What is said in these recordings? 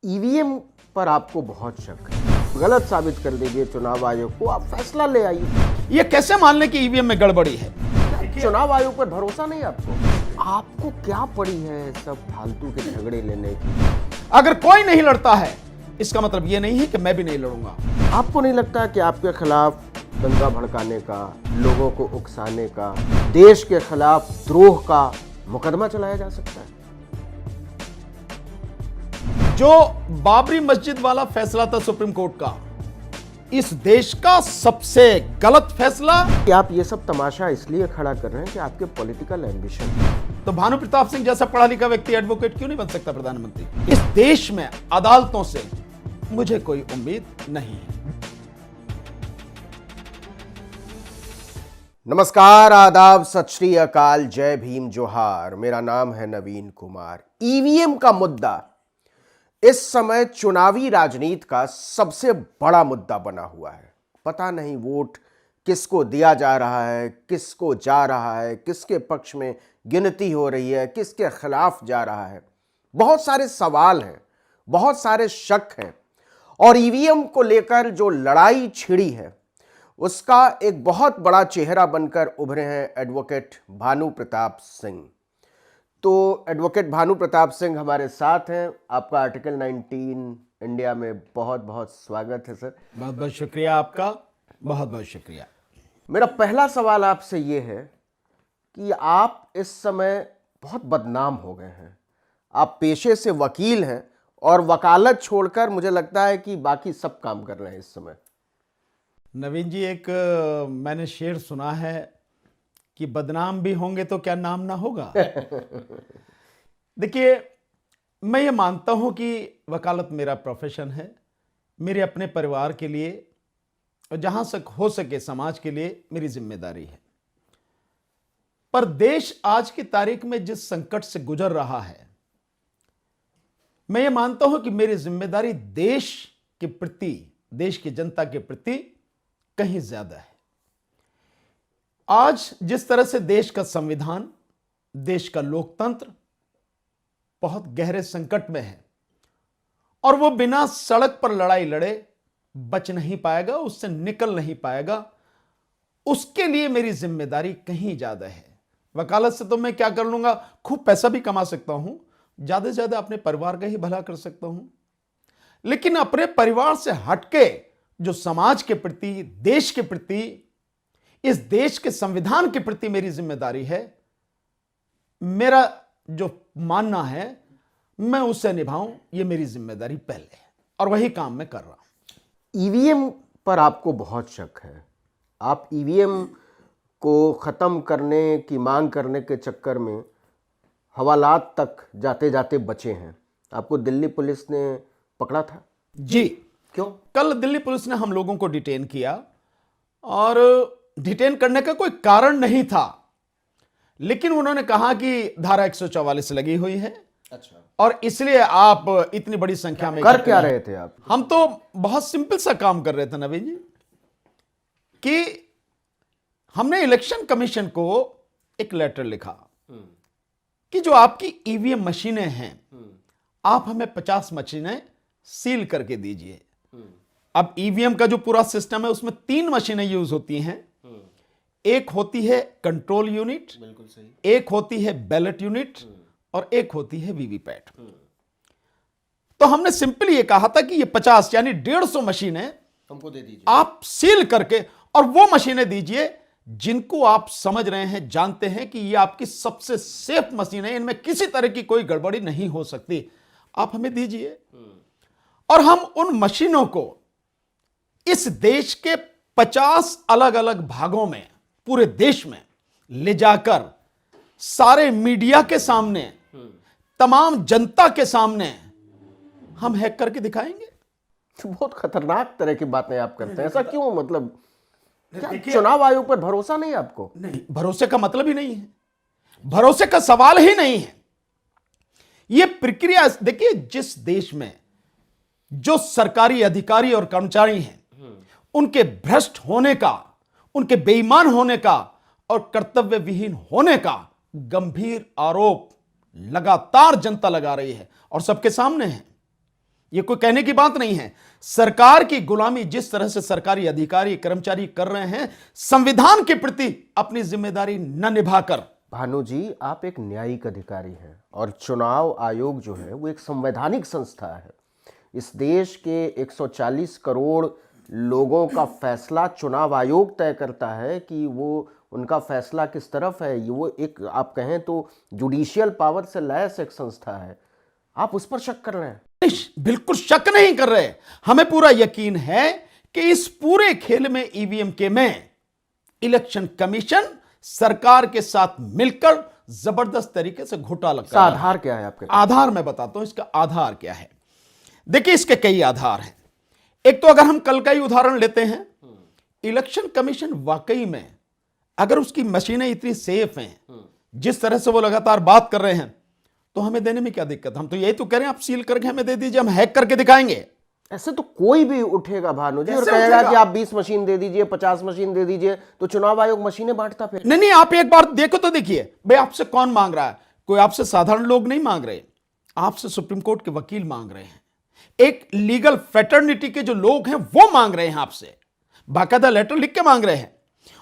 EVM पर आपको बहुत शक है, गलत साबित कर दीजिए चुनाव आयोग को, आप फैसला ले आइए। ये कैसे मान लें कि ईवीएम में गड़बड़ी है? चुनाव आयोग पर भरोसा नहीं आपको? आपको क्या पड़ी है सब फालतू के झगड़े लेने की? अगर कोई नहीं लड़ता है इसका मतलब ये नहीं है कि मैं भी नहीं लड़ूंगा। आपको नहीं लगता कि आपके खिलाफ दंगा भड़काने का, लोगों को उकसाने का, देश के खिलाफ द्रोह का मुकदमा चलाया जा सकता है? जो बाबरी मस्जिद वाला फैसला था सुप्रीम कोर्ट का, इस देश का सबसे गलत फैसला। कि आप ये सब तमाशा इसलिए खड़ा कर रहे हैं कि आपके पॉलिटिकल एम्बिशन। तो भानु प्रताप सिंह जैसा पढ़ा लिखा व्यक्ति एडवोकेट क्यों नहीं बन सकता प्रधानमंत्री? इस देश में अदालतों से मुझे कोई उम्मीद नहीं है। नमस्कार, आदाब, सत श्री अकाल, जय भीम, जोहार। मेरा नाम है नवीन कुमार। ईवीएम का मुद्दा इस समय चुनावी राजनीति का सबसे बड़ा मुद्दा बना हुआ है। पता नहीं वोट किसको दिया जा रहा है, किसको जा रहा है, किसके पक्ष में गिनती हो रही है, किसके खिलाफ जा रहा है। बहुत सारे सवाल हैं, बहुत सारे शक हैं, और ईवीएम को लेकर जो लड़ाई छिड़ी है उसका एक बहुत बड़ा चेहरा बनकर उभरे हैं एडवोकेट भानु प्रताप सिंह। तो एडवोकेट भानु प्रताप सिंह हमारे साथ हैं। आपका आर्टिकल 19 इंडिया में बहुत बहुत स्वागत है सर। बहुत बहुत शुक्रिया आपका, बहुत बहुत शुक्रिया। मेरा पहला सवाल आपसे ये है कि आप इस समय बहुत बदनाम हो गए हैं। आप पेशे से वकील हैं और वकालत छोड़कर मुझे लगता है कि बाकी सब काम कर रहे हैं इस समय। नवीन जी, एक मैंने शेर सुना है कि बदनाम भी होंगे तो क्या नाम ना होगा। देखिए, मैं ये मानता हूं कि वकालत मेरा प्रोफेशन है, मेरे अपने परिवार के लिए और जहां तक हो सके समाज के लिए मेरी जिम्मेदारी है। पर देश आज की तारीख में जिस संकट से गुजर रहा है, मैं ये मानता हूं कि मेरी जिम्मेदारी देश के प्रति, देश की जनता के प्रति कहीं ज्यादा है। आज जिस तरह से देश का संविधान, देश का लोकतंत्र बहुत गहरे संकट में है और वो बिना सड़क पर लड़ाई लड़े बच नहीं पाएगा, उससे निकल नहीं पाएगा, उसके लिए मेरी जिम्मेदारी कहीं ज्यादा है। वकालत से तो मैं क्या कर लूंगा, खूब पैसा भी कमा सकता हूं, ज्यादा से ज्यादा अपने परिवार का ही भला कर सकता हूं, लेकिन अपने परिवार से हटके जो समाज के प्रति, देश के प्रति, इस देश के संविधान के प्रति मेरी जिम्मेदारी है, मेरा जो मानना है मैं उसे निभाऊं, ये मेरी जिम्मेदारी पहले है और वही काम मैं कर रहा हूं। ईवीएम पर आपको बहुत शक है। आप ईवीएम को खत्म करने की मांग करने के चक्कर में हवालात तक जाते जाते बचे हैं। आपको दिल्ली पुलिस ने पकड़ा था? जी। क्यों? कल दिल्ली पुलिस ने हम लोगों को डिटेन किया और डिटेन करने का कोई कारण नहीं था, लेकिन उन्होंने कहा कि धारा 144 लगी हुई है। अच्छा। और इसलिए आप इतनी बड़ी संख्या में कर क्या रहे थे आप? हम तो बहुत सिंपल सा काम कर रहे थे नवीन जी, कि हमने इलेक्शन कमीशन को एक लेटर लिखा कि जो आपकी ईवीएम मशीनें हैं, आप हमें 50 मशीनें सील करके दीजिए। अब ईवीएम का जो पूरा सिस्टम है उसमें 3 मशीनें यूज होती हैं। एक होती है कंट्रोल यूनिट, बिल्कुल सही, एक होती है बैलेट यूनिट और एक होती है वीवीपैट। तो हमने सिंपली ये कहा था कि ये 50 यानी 150 मशीनें हमको दे दीजिए, आप सील करके, और वो मशीनें दीजिए जिनको आप समझ रहे हैं, जानते हैं कि ये आपकी सबसे सेफ मशीनें, इनमें किसी तरह की कोई गड़बड़ी नहीं हो सकती, आप हमें दीजिए। और हम उन मशीनों को इस देश के 50 अलग अलग भागों में, पूरे देश में ले जाकर सारे मीडिया के सामने, तमाम जनता के सामने हम हैक करके दिखाएंगे। तो बहुत खतरनाक तरह की बातें आप करते हैं। ऐसा क्यों? मतलब क्या चुनाव आयोग पर भरोसा नहीं आपको? नहीं, भरोसे का मतलब ही नहीं है, भरोसे का सवाल ही नहीं है। यह प्रक्रिया देखिए, जिस देश में जो सरकारी अधिकारी और कर्मचारी हैं उनके भ्रष्ट होने का, उनके बेईमान होने का और कर्तव्य विहीन होने का गंभीर आरोप लगातार जनता लगा रही है और सबके सामने है। ये कोई कहने की बात नहीं है। सरकार की गुलामी जिस तरह से सरकारी अधिकारी कर्मचारी कर रहे हैं, संविधान के प्रति अपनी जिम्मेदारी न निभाकर। भानु जी, आप एक न्यायिक अधिकारी हैं और चुनाव आयोग जो है वो एक संवैधानिक संस्था है। इस देश के 140 करोड़ लोगों का फैसला चुनाव आयोग तय करता है कि वो उनका फैसला किस तरफ है। ये वो एक, आप कहें तो जुडिशियल पावर से लैस एक संस्था है, आप उस पर शक कर रहे हैं? बिल्कुल शक नहीं कर रहे। हमें पूरा यकीन है कि इस पूरे खेल में ईवीएम के में इलेक्शन कमीशन सरकार के साथ मिलकर जबरदस्त तरीके से घोटाला कर रहा है। आधार क्या है आपके? आधार मैं बताता हूं, इसका आधार क्या है। देखिए, इसके कई आधार हैं। एक तो अगर हम कल का ही उदाहरण लेते हैं, इलेक्शन कमीशन वाकई में अगर उसकी मशीनें इतनी सेफ हैं, जिस तरह से वो लगातार बात कर रहे हैं, तो हमें देने में क्या दिक्कत? हम तो यही तो कह रहे हैं, आप सील करके हमें दे दीजिए, हम हैक करके दिखाएंगे। ऐसे तो कोई भी उठेगा भानु जी और कहेगा कि आप 20 मशीन दे दीजिए, 50 मशीन दे दीजिए, तो चुनाव आयोग मशीनें बांटता फिर? नहीं, आप एक बार देखो तो देखिए, भाई आपसे कौन मांग रहा है? कोई आपसे साधारण लोग नहीं मांग रहे, आपसे सुप्रीम कोर्ट के वकील मांग रहे हैं, एक लीगल फ्रेटर्निटी के जो लोग हैं वो मांग रहे हैं आपसे, बाकायदा लेटर लिख के मांग रहे हैं।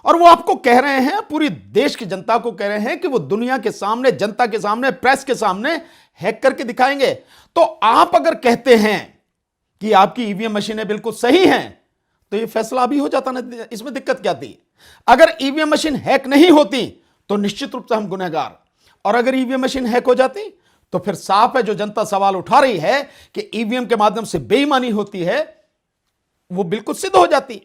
और वो आपको कह रहे हैं, पूरी देश की जनता को कह रहे हैं कि वो दुनिया के सामने, जनता के सामने, प्रेस के सामने हैक करके दिखाएंगे। तो आप अगर कहते हैं कि आपकी ईवीएम मशीनें बिल्कुल सही हैं, तो ये फैसला अभी हो जाता ना, इसमें दिक्कत क्या थी? अगर ईवीएम मशीन हैक नहीं होती तो निश्चित रूप से हम गुनहगार, और अगर ईवीएम मशीन हैक हो जाती तो फिर साफ है, जो जनता सवाल उठा रही है कि ईवीएम के माध्यम से बेईमानी होती है, वो बिल्कुल सिद्ध हो जाती।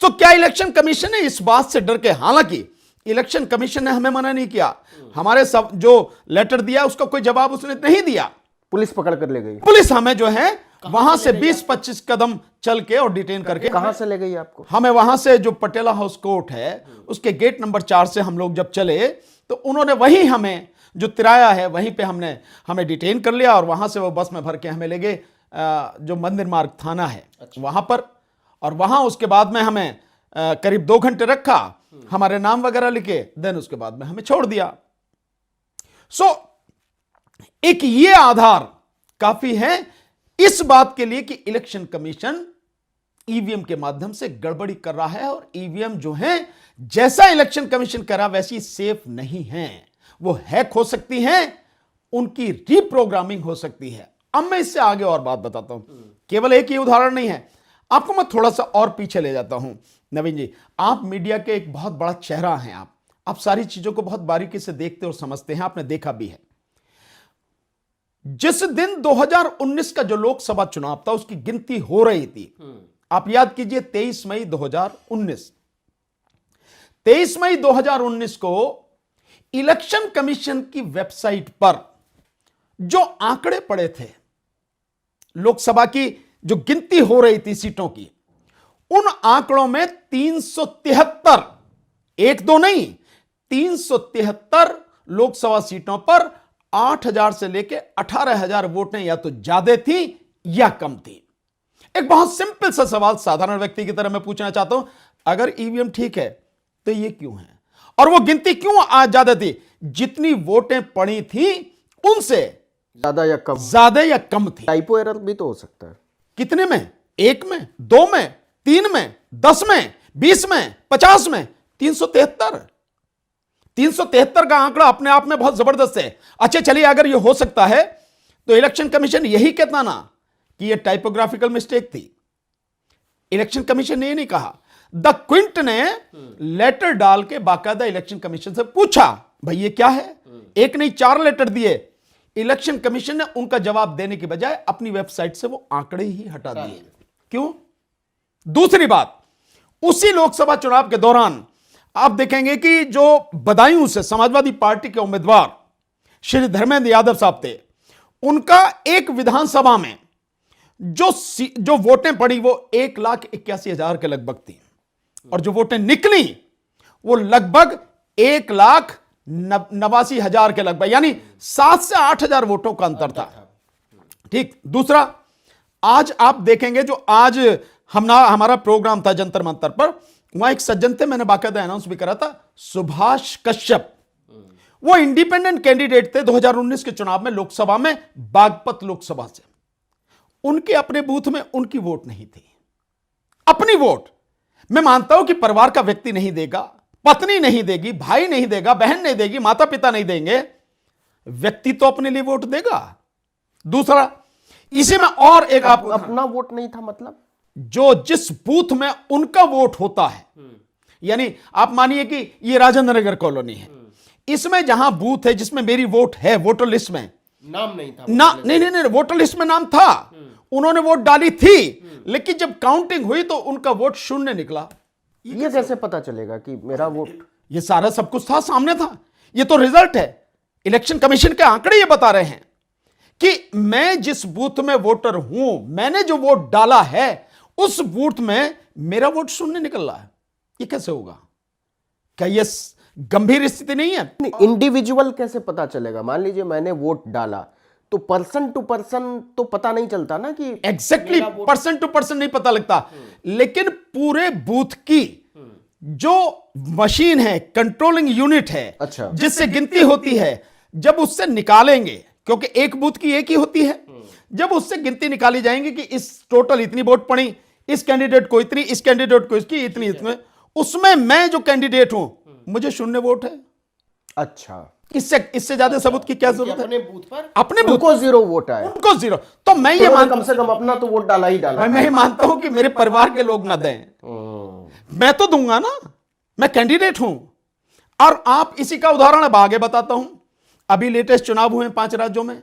तो क्या इलेक्शन कमीशन ने इस बात से डर के, हालांकि इलेक्शन कमीशन ने हमें मना नहीं किया, हमारे सब जो लेटर दिया उसका कोई जवाब उसने नहीं दिया, पुलिस पकड़ कर ले गई। पुलिस हमें जो है वहां से 20-25 कदम चल के और डिटेन करके, कहां से ले गई आपको? हमें वहां से जो पटेला हाउस कोर्ट है उसके गेट नंबर 4 से हम लोग जब चले तो उन्होंने वहीं हमें जो तिराया है वहीं पे हमें डिटेन कर लिया और वहां से वो बस में भर के हमें ले गए जो मंदिर मार्ग थाना है वहां पर। और वहां उसके बाद में हमें करीब 2 घंटे रखा, हमारे नाम वगैरह लिखे, देन उसके बाद में हमें छोड़ दिया। सो एक ये आधार काफी है इस बात के लिए कि इलेक्शन कमीशन ईवीएम के माध्यम से गड़बड़ी कर रहा है, और ईवीएम जो है जैसा इलेक्शन कमीशन कर रहा वैसी सेफ नहीं है, वो हैक हो सकती हैं, उनकी रीप्रोग्रामिंग हो सकती है। अब मैं इससे आगे और बात बताता हूं, केवल एक ही उदाहरण नहीं है, आपको मैं थोड़ा सा और पीछे ले जाता हूं। नवीन जी, आप मीडिया के एक बहुत बड़ा चेहरा हैं, आप सारी चीजों को बहुत बारीकी से देखते और समझते हैं, आपने देखा भी है। जिस दिन 2019 का जो लोकसभा चुनाव था उसकी गिनती हो रही थी, आप याद कीजिए 23 मई 2019, 23 मई 2019 को इलेक्शन कमीशन की वेबसाइट पर जो आंकड़े पड़े थे, लोकसभा की जो गिनती हो रही थी सीटों की, उन आंकड़ों में 373, 1-2 नहीं, 373 लोकसभा सीटों पर 8,000 से लेके 18,000 वोटें या तो ज्यादा थी या कम थी। एक बहुत सिंपल सा सवाल साधारण व्यक्ति की तरह मैं पूछना चाहता हूं, अगर ईवीएम ठीक है तो ये क्यों है, और वो गिनती क्यों ज्यादा थी? जितनी वोटें पड़ी थी उनसे ज्यादा या कम थी। टाइपो एरर भी तो हो सकता है। कितने में? 1 में, 2 में, 3 में, 10 में, 20 में, 50 में? 373 का आंकड़ा अपने आप में बहुत जबरदस्त है। अच्छा चलिए, अगर ये हो सकता है तो इलेक्शन कमीशन यही कहता ना कि ये टाइपोग्राफिकल मिस्टेक थी। इलेक्शन कमीशन ने ये नहीं कहा, द क्विंट ने लेटर डाल के बाकायदा इलेक्शन कमीशन से पूछा, भाई ये क्या है? एक नहीं 4 लेटर दिए। इलेक्शन कमीशन ने उनका जवाब देने के बजाय अपनी वेबसाइट से वो आंकड़े ही हटा दिए। क्यों? दूसरी बात, उसी लोकसभा चुनाव के दौरान आप देखेंगे कि जो बदायूं से समाजवादी पार्टी के उम्मीदवार श्री धर्मेंद्र यादव साहब थे, उनका एक विधानसभा में जो वोटें पड़ी वो 1,81,000 के लगभग थी, और जो वोटें निकली वो लगभग 1,89,000 के लगभग, यानी 7 से 8,000 वोटों का अंतर था। ठीक। दूसरा, आज आप देखेंगे जो आज हमारा प्रोग्राम था जंतर मंतर पर, वहां एक सज्जन थे, मैंने बाकायदा अनाउंस भी करा था, सुभाष कश्यप, वो इंडिपेंडेंट कैंडिडेट थे 2019 के चुनाव में लोकसभा में, बागपत लोकसभा से। उनके अपने बूथ में उनकी वोट नहीं थी। अपनी वोट मैं मानता हूं कि परिवार का व्यक्ति नहीं देगा, पत्नी नहीं देगी, भाई नहीं देगा, बहन नहीं देगी, माता पिता नहीं देंगे, व्यक्ति तो अपने लिए वोट देगा। दूसरा, इसी में और एक आप अपना वोट नहीं था मतलब जो जिस बूथ में उनका वोट होता है, यानी आप मानिए कि ये राजेंद्र नगर कॉलोनी है, इसमें जहां बूथ है जिसमें मेरी वोट है, वोटर लिस्ट में नाम नहीं था नहीं, वोटर लिस्ट में नाम था, उन्होंने वोट डाली थी, लेकिन जब काउंटिंग हुई तो उनका वोट शून्य निकला। ये कैसे पता चलेगा कि मेरा वोट? ये सारा सब कुछ था, सामने था, ये तो रिजल्ट है। इलेक्शन कमीशन के आंकड़े ये बता रहे हैं कि मैं जिस बूथ में वोटर हूं, मैंने जो वोट डाला है उस बूथ में मेरा वोट शून्य निकल रहा है। ये कैसे होगा? क्या ये गंभीर स्थिति नहीं है? इंडिविजुअल कैसे पता चलेगा? मान लीजिए मैंने वोट डाला तो पर्सन टू पर्सन तो पता नहीं चलता ना कि एग्जैक्टली पर्सन टू पर्सन नहीं पता लगता, लेकिन पूरे बूथ की जो मशीन है, कंट्रोलिंग यूनिट है, अच्छा, जिससे गिनती होती है, जब उससे निकालेंगे, क्योंकि एक बूथ की एक ही होती है, जब उससे गिनती निकाली जाएंगी कि इस टोटल इतनी वोट पड़ी, इस कैंडिडेट को इतनी, इस कैंडिडेट को इसकी इतनी, इतने, उसमें मैं जो कैंडिडेट हूं मुझे शून्य वोट है। अच्छा, इससे ज्यादा सबूत की क्या जरूरत है? अपने बूथ पर अपने बूथ को 0 वोट आया, उनको 0। तो मैं ये मानता कम से कम अपना तो वोट डाला ही डाला। मैं मानता हूं कि मेरे परिवार के लोग ना दें, मैं तो दूंगा ना, मैं कैंडिडेट हूं। और आप इसी का उदाहरण अब आगे बताता हूं। अभी लेटेस्ट चुनाव हुए 5 राज्यों में,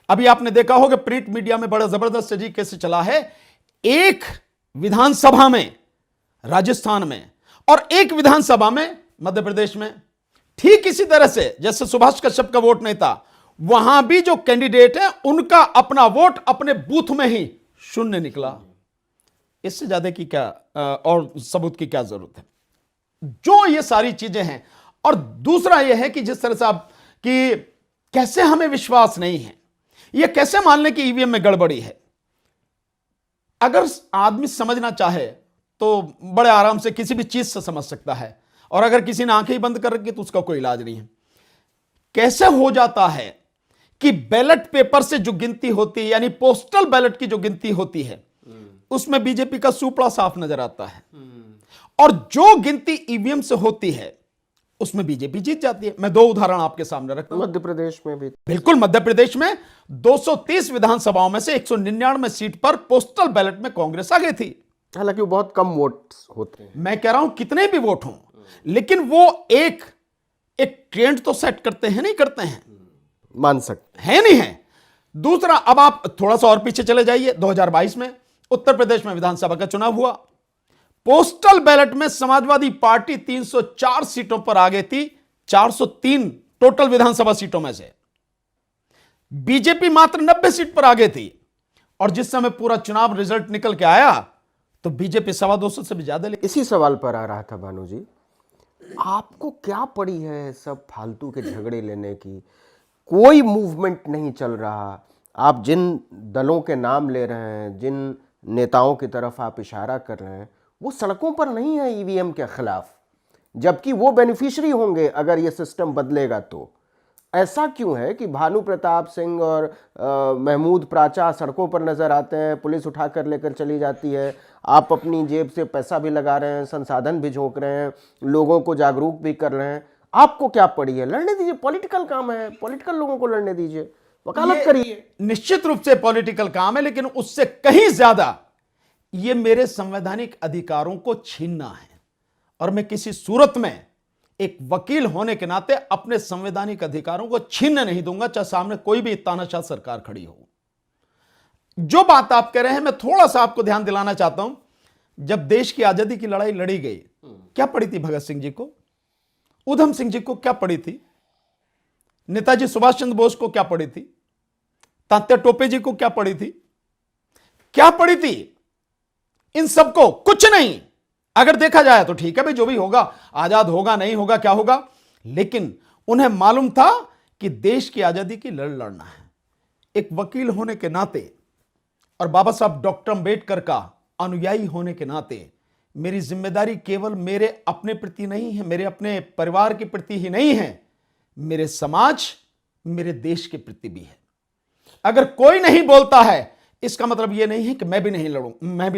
अभी आपने देखा होगा प्रिंट मीडिया में बड़ा जबरदस्त तरीके से चला है। एक विधानसभा में राजस्थान में और एक विधानसभा में मध्य प्रदेश में, ठीक इसी तरह से जैसे सुभाष कश्यप का वोट नहीं था, वहां भी जो कैंडिडेट है उनका अपना वोट अपने बूथ में ही शून्य निकला। इससे ज्यादा की क्या और सबूत की क्या जरूरत है? जो ये सारी चीजें हैं। और दूसरा यह है कि जिस तरह से आप कि कैसे हमें विश्वास नहीं है, यह कैसे मान लें कि ईवीएम में गड़बड़ी है। अगर आदमी समझना चाहे तो बड़े आराम से किसी भी चीज से समझ सकता है, और अगर किसी ने आंखें ही बंद कर रखी तो उसका कोई इलाज नहीं है। कैसे हो जाता है कि बैलेट पेपर से जो गिनती होती है, यानी पोस्टल बैलेट की जो गिनती होती है, उसमें बीजेपी का सुपड़ा साफ नजर आता है, और जो गिनती ईवीएम से होती है उसमें बीजेपी जीत जाती है। मैं 2 उदाहरण आपके सामने रखता हूं। मध्य प्रदेश में भी बिल्कुल, मध्य प्रदेश में 230 विधानसभाओं में से 199 सीट पर पोस्टल बैलेट में कांग्रेस आ गई थी। हालांकि वो बहुत कम वोट होते हैं। मैं कह रहा हूं कितने भी वोट हों, लेकिन वो एक ट्रेंड तो सेट करते हैं, नहीं करते हैं? मान सकते है नहीं है। दूसरा, अब आप थोड़ा सा और पीछे चले जाइए, 2022 में उत्तर प्रदेश में विधानसभा का चुनाव हुआ। पोस्टल बैलेट में समाजवादी पार्टी 304 सीटों पर आ गई थी, 403 टोटल विधानसभा सीटों में से। बीजेपी मात्र 90 सीट पर आ गई थी, और जिस समय पूरा चुनाव रिजल्ट निकल के आया तो बीजेपी 250 से भी ज्यादा ले। इसी सवाल पर आ रहा था भानु जी, आपको क्या पड़ी है सब फालतू के झगड़े लेने की? कोई मूवमेंट नहीं चल रहा। आप जिन दलों के नाम ले रहे हैं, जिन नेताओं की तरफ आप इशारा कर रहे हैं, वो सड़कों पर नहीं है ईवीएम के खिलाफ, जबकि वो बेनिफिशियरी होंगे अगर ये सिस्टम बदलेगा तो। ऐसा क्यों है कि भानु प्रताप सिंह और महमूद प्राचा सड़कों पर नजर आते हैं, पुलिस उठाकर लेकर चली जाती है, आप अपनी जेब से पैसा भी लगा रहे हैं, संसाधन भी झोंक रहे हैं, लोगों को जागरूक भी कर रहे हैं, आपको क्या पड़ी है? लड़ने दीजिए, पॉलिटिकल काम है, पॉलिटिकल लोगों को लड़ने दीजिए, वकालत करिए। निश्चित रूप से पॉलिटिकल काम है, लेकिन उससे कहीं ज्यादा ये मेरे संवैधानिक अधिकारों को छीनना है। और मैं किसी सूरत में एक वकील होने के नाते अपने संवैधानिक अधिकारों को छीनने नहीं दूंगा, चाहे सामने कोई भी तानाशाह सरकार खड़ी हो। जो बात आप कह रहे हैं, मैं थोड़ा सा आपको ध्यान दिलाना चाहता हूं। जब देश की आजादी की लड़ाई लड़ी गई, क्या पड़ी थी भगत सिंह जी को, उधम सिंह जी को क्या पड़ी थी, नेताजी सुभाष चंद्र बोस को क्या पड़ी थी, तात्या टोपे जी को क्या पड़ी थी, क्या पड़ी थी? इन सबको कुछ नहीं। अगर देखा जाए तो ठीक है भाई, जो भी होगा, आजाद होगा नहीं होगा क्या होगा, लेकिन उन्हें मालूम था कि देश की आजादी की लड़ना है। एक वकील होने के नाते और बाबा साहब डॉक्टर अंबेडकर का अनुयायी होने के नाते मेरी जिम्मेदारी केवल मेरे अपने प्रति नहीं है, मेरे अपने परिवार के प्रति ही नहीं है, मेरे समाज, मेरे देश के प्रति भी है। अगर कोई नहीं बोलता है इसका मतलब यह नहीं है कि मैं भी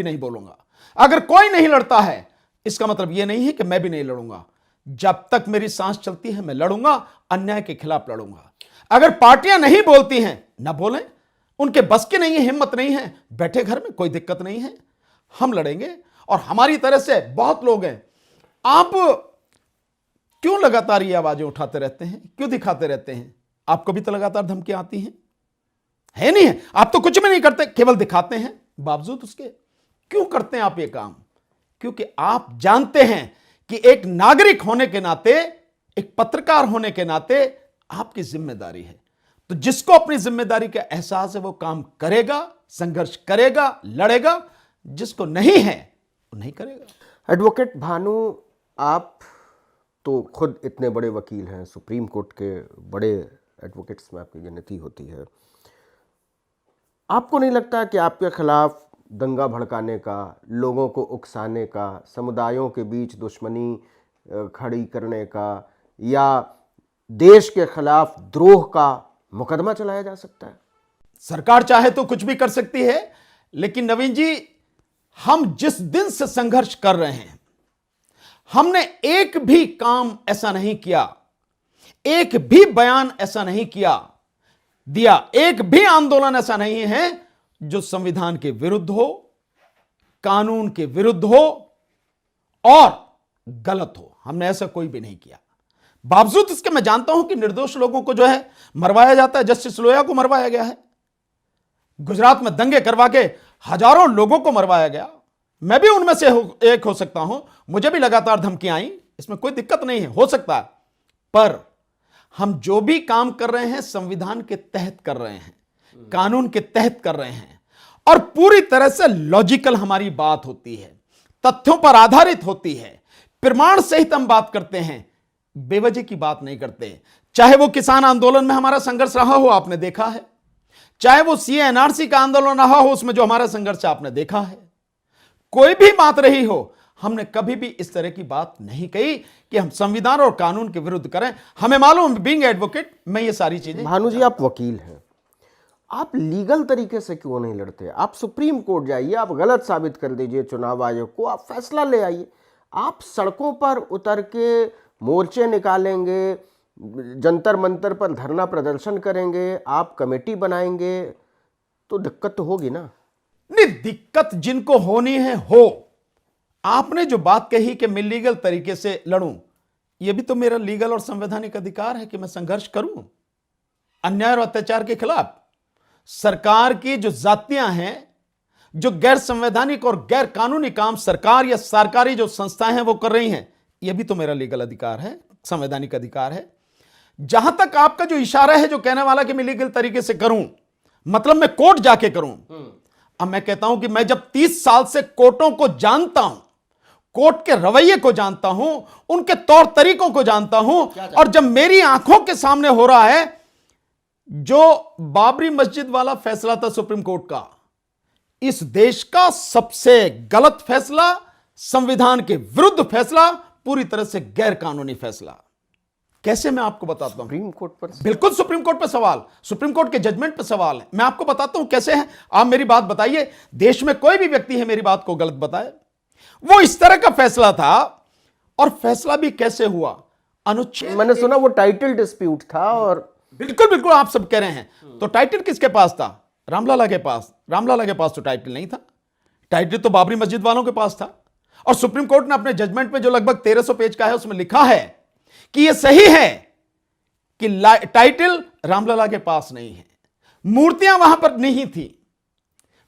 नहीं बोलूंगा। अगर कोई नहीं लड़ता है, इसका मतलब यह नहीं है कि मैं भी नहीं लड़ूंगा। जब तक मेरी सांस चलती है मैं लड़ूंगा, अन्याय के खिलाफ लड़ूंगा। अगर पार्टियां नहीं बोलती हैं, ना बोलें, उनके बस की नहीं है, हिम्मत नहीं है, बैठे घर में, कोई दिक्कत नहीं है, हम लड़ेंगे। और हमारी तरह से बहुत लोग हैं। आप क्यों लगातार ये आवाजें उठाते रहते हैं, क्यों दिखाते रहते हैं? आपको भी तो लगातार धमकियां आती हैं, है नहीं है? आप तो कुछ भी नहीं करते, केवल दिखाते हैं। बावजूद उसके क्यों करते हैं आप ये काम? क्योंकि आप जानते हैं कि एक नागरिक होने के नाते, एक पत्रकार होने के नाते आपकी जिम्मेदारी है। तो जिसको अपनी जिम्मेदारी का एहसास है वो काम करेगा, संघर्ष करेगा, लड़ेगा। जिसको नहीं है वो नहीं करेगा। एडवोकेट भानु, आप तो खुद इतने बड़े वकील हैं, सुप्रीम कोर्ट के बड़े एडवोकेट्स में आपकी गिनती होती है। आपको नहीं लगता कि आपके खिलाफ दंगा भड़काने का, लोगों को उकसाने का, समुदायों के बीच दुश्मनी खड़ी करने का या देश के खिलाफ द्रोह का मुकदमा चलाया जा सकता है? सरकार चाहे तो कुछ भी कर सकती है, लेकिन नवीन जी, हम जिस दिन से संघर्ष कर रहे हैं, हमने एक भी काम ऐसा नहीं किया, एक भी बयान ऐसा नहीं दिया, एक भी आंदोलन ऐसा नहीं है जो संविधान के विरुद्ध हो, कानून के विरुद्ध हो और गलत हो। हमने ऐसा कोई भी नहीं किया। बावजूद इसके मैं जानता हूं कि निर्दोष लोगों को जो है मरवाया जाता है। जस्टिस लोया को मरवाया गया है, गुजरात में दंगे करवा के हजारों लोगों को मरवाया गया। मैं भी उनमें से एक हो सकता हूं, मुझे भी लगातार धमकियां आई, इसमें कोई दिक्कत नहीं है, हो सकता है। पर हम जो भी काम कर रहे हैं संविधान के तहत कर रहे हैं, कानून के तहत कर रहे हैं, और पूरी तरह से लॉजिकल हमारी बात होती है, तथ्यों पर आधारित होती है, प्रमाण सहित हम बात करते हैं, बेवजह की बात नहीं करते। चाहे वो किसान आंदोलन में हमारा संघर्ष रहा हो, आपने देखा है, चाहे वो सीए एनआरसी का आंदोलन रहा हो, उसमें जो हमारा संघर्ष आपने देखा है, कोई भी बात रही हो, हमने कभी भी इस तरह की बात नहीं कही कि हम संविधान और कानून के विरुद्ध करें। हमें मालूम, बीइंग एडवोकेट, मैं ये सारी चीजें। भानु जी, आप वकील हैं, आप लीगल तरीके से क्यों नहीं लड़ते? आप सुप्रीम कोर्ट जाइए, आप गलत साबित कर दीजिए चुनाव आयोग को, आप फैसला ले आइए। आप सड़कों पर उतर के मोर्चे निकालेंगे, जंतर मंतर पर धरना प्रदर्शन करेंगे, आप कमेटी बनाएंगे, तो दिक्कत तो होगी ना? नहीं, दिक्कत जिनको होनी है हो। आपने जो बात कही कि मैं लीगल तरीके से लड़ूं, यह भी तो मेरा लीगल और संवैधानिक अधिकार है कि मैं संघर्ष करूं अन्याय और अत्याचार के खिलाफ। सरकार की जो जातियां हैं, जो गैर संवैधानिक और गैर कानूनी काम सरकार या सरकारी जो संस्थाएं हैं वो कर रही हैं, यह भी तो मेरा लीगल अधिकार है, संवैधानिक अधिकार है। जहां तक आपका जो इशारा है, जो कहने वाला कि मैं लीगल तरीके से करूं, मतलब मैं कोर्ट जाके करूं। अब मैं कहता हूं कि मैं जब 30 साल से कोर्टों को जानता हूं, कोर्ट के रवैये को जानता हूं, उनके तौर तरीकों को जानता हूं, और जब मेरी आंखों के सामने हो रहा है जो बाबरी मस्जिद वाला फैसला था सुप्रीम कोर्ट का, इस देश का सबसे गलत फैसला, संविधान के विरुद्ध फैसला, पूरी तरह से गैर कानूनी फैसला, कैसे मैं आपको बताता हूं। सुप्रीम कोर्ट पर? बिल्कुल सुप्रीम कोर्ट पर सवाल, सुप्रीम कोर्ट के जजमेंट पर सवाल है। मैं आपको बताता हूं कैसे है, आप मेरी बात बताइए। देश में कोई भी व्यक्ति है मेरी बात को गलत बताए, वो इस तरह का फैसला था, और फैसला भी कैसे हुआ, अनुच्छेद, मैंने सुना वो टाइटल डिस्प्यूट था। और बिल्कुल बिल्कुल आप सब कह रहे हैं, तो टाइटल किसके पास था? रामलाला के पास। रामलाला के पास तो टाइटल नहीं था, टाइटल तो बाबरी मस्जिद वालों के पास था। और सुप्रीम कोर्ट ने अपने जजमेंट में जो लगभग 1300 पेज का है, उसमें लिखा है कि यह सही है कि टाइटल रामलला के पास नहीं है, मूर्तियां वहां पर नहीं थी,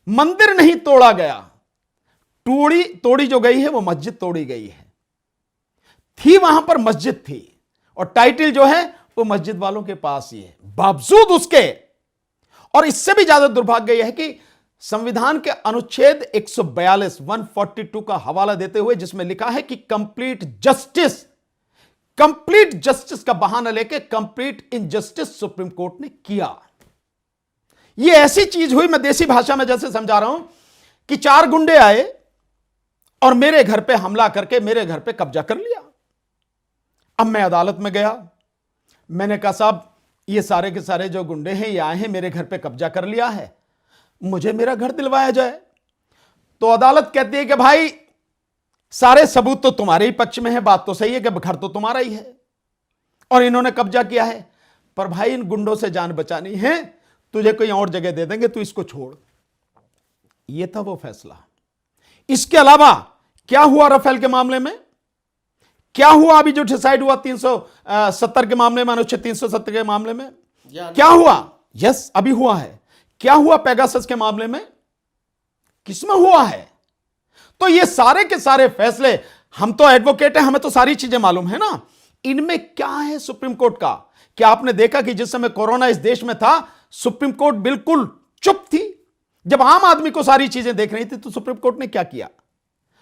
मंदिर नहीं तोड़ा गया, तोड़ी जो गई है वो मस्जिद तोड़ी गई है, थी वहां पर मस्जिद थी, और टाइटल जो है वो मस्जिद वालों के पास ही है। बावजूद उसके, और इससे भी ज्यादा दुर्भाग्य यह है कि संविधान के अनुच्छेद 142 142 का हवाला देते हुए, जिसमें लिखा है कि कंप्लीट जस्टिस का बहाना लेके कंप्लीट इनजस्टिस सुप्रीम कोर्ट ने किया। यह ऐसी चीज हुई, मैं देसी भाषा में जैसे समझा रहा हूं, कि 4 गुंडे आए और मेरे घर पे हमला करके मेरे घर पे कब्जा कर लिया। अब मैं अदालत में गया, मैंने कहा साहब ये सारे के सारे जो गुंडे हैं ये आए हैं, मेरे घर पे कब्जा कर लिया है, मुझे मेरा घर दिलवाया जाए। तो अदालत कहती है कि भाई सारे सबूत तो तुम्हारे ही पक्ष में है, बात तो सही है कि घर तो तुम्हारा ही है और इन्होंने कब्जा किया है, पर भाई इन गुंडों से जान बचानी है, तुझे कोई और जगह दे देंगे, तू इसको छोड़। यह था वो फैसला। इसके अलावा क्या हुआ राफेल के मामले में, क्या हुआ अभी जो डिसाइड हुआ 370 के मामले में, अनुच्छेद 370 के मामले में क्या हुआ? यस, अभी हुआ है। क्या हुआ पेगासस के मामले में, किसमें हुआ है? तो ये सारे के सारे फैसले, हम तो एडवोकेट हैं, हमें तो सारी चीजें मालूम है ना। इनमें क्या है सुप्रीम कोर्ट का? क्या आपने देखा कि जिस समय कोरोना इस देश में था, सुप्रीम कोर्ट बिल्कुल चुप थी? जब आम आदमी को सारी चीजें देख रही थी तो सुप्रीम कोर्ट ने क्या किया?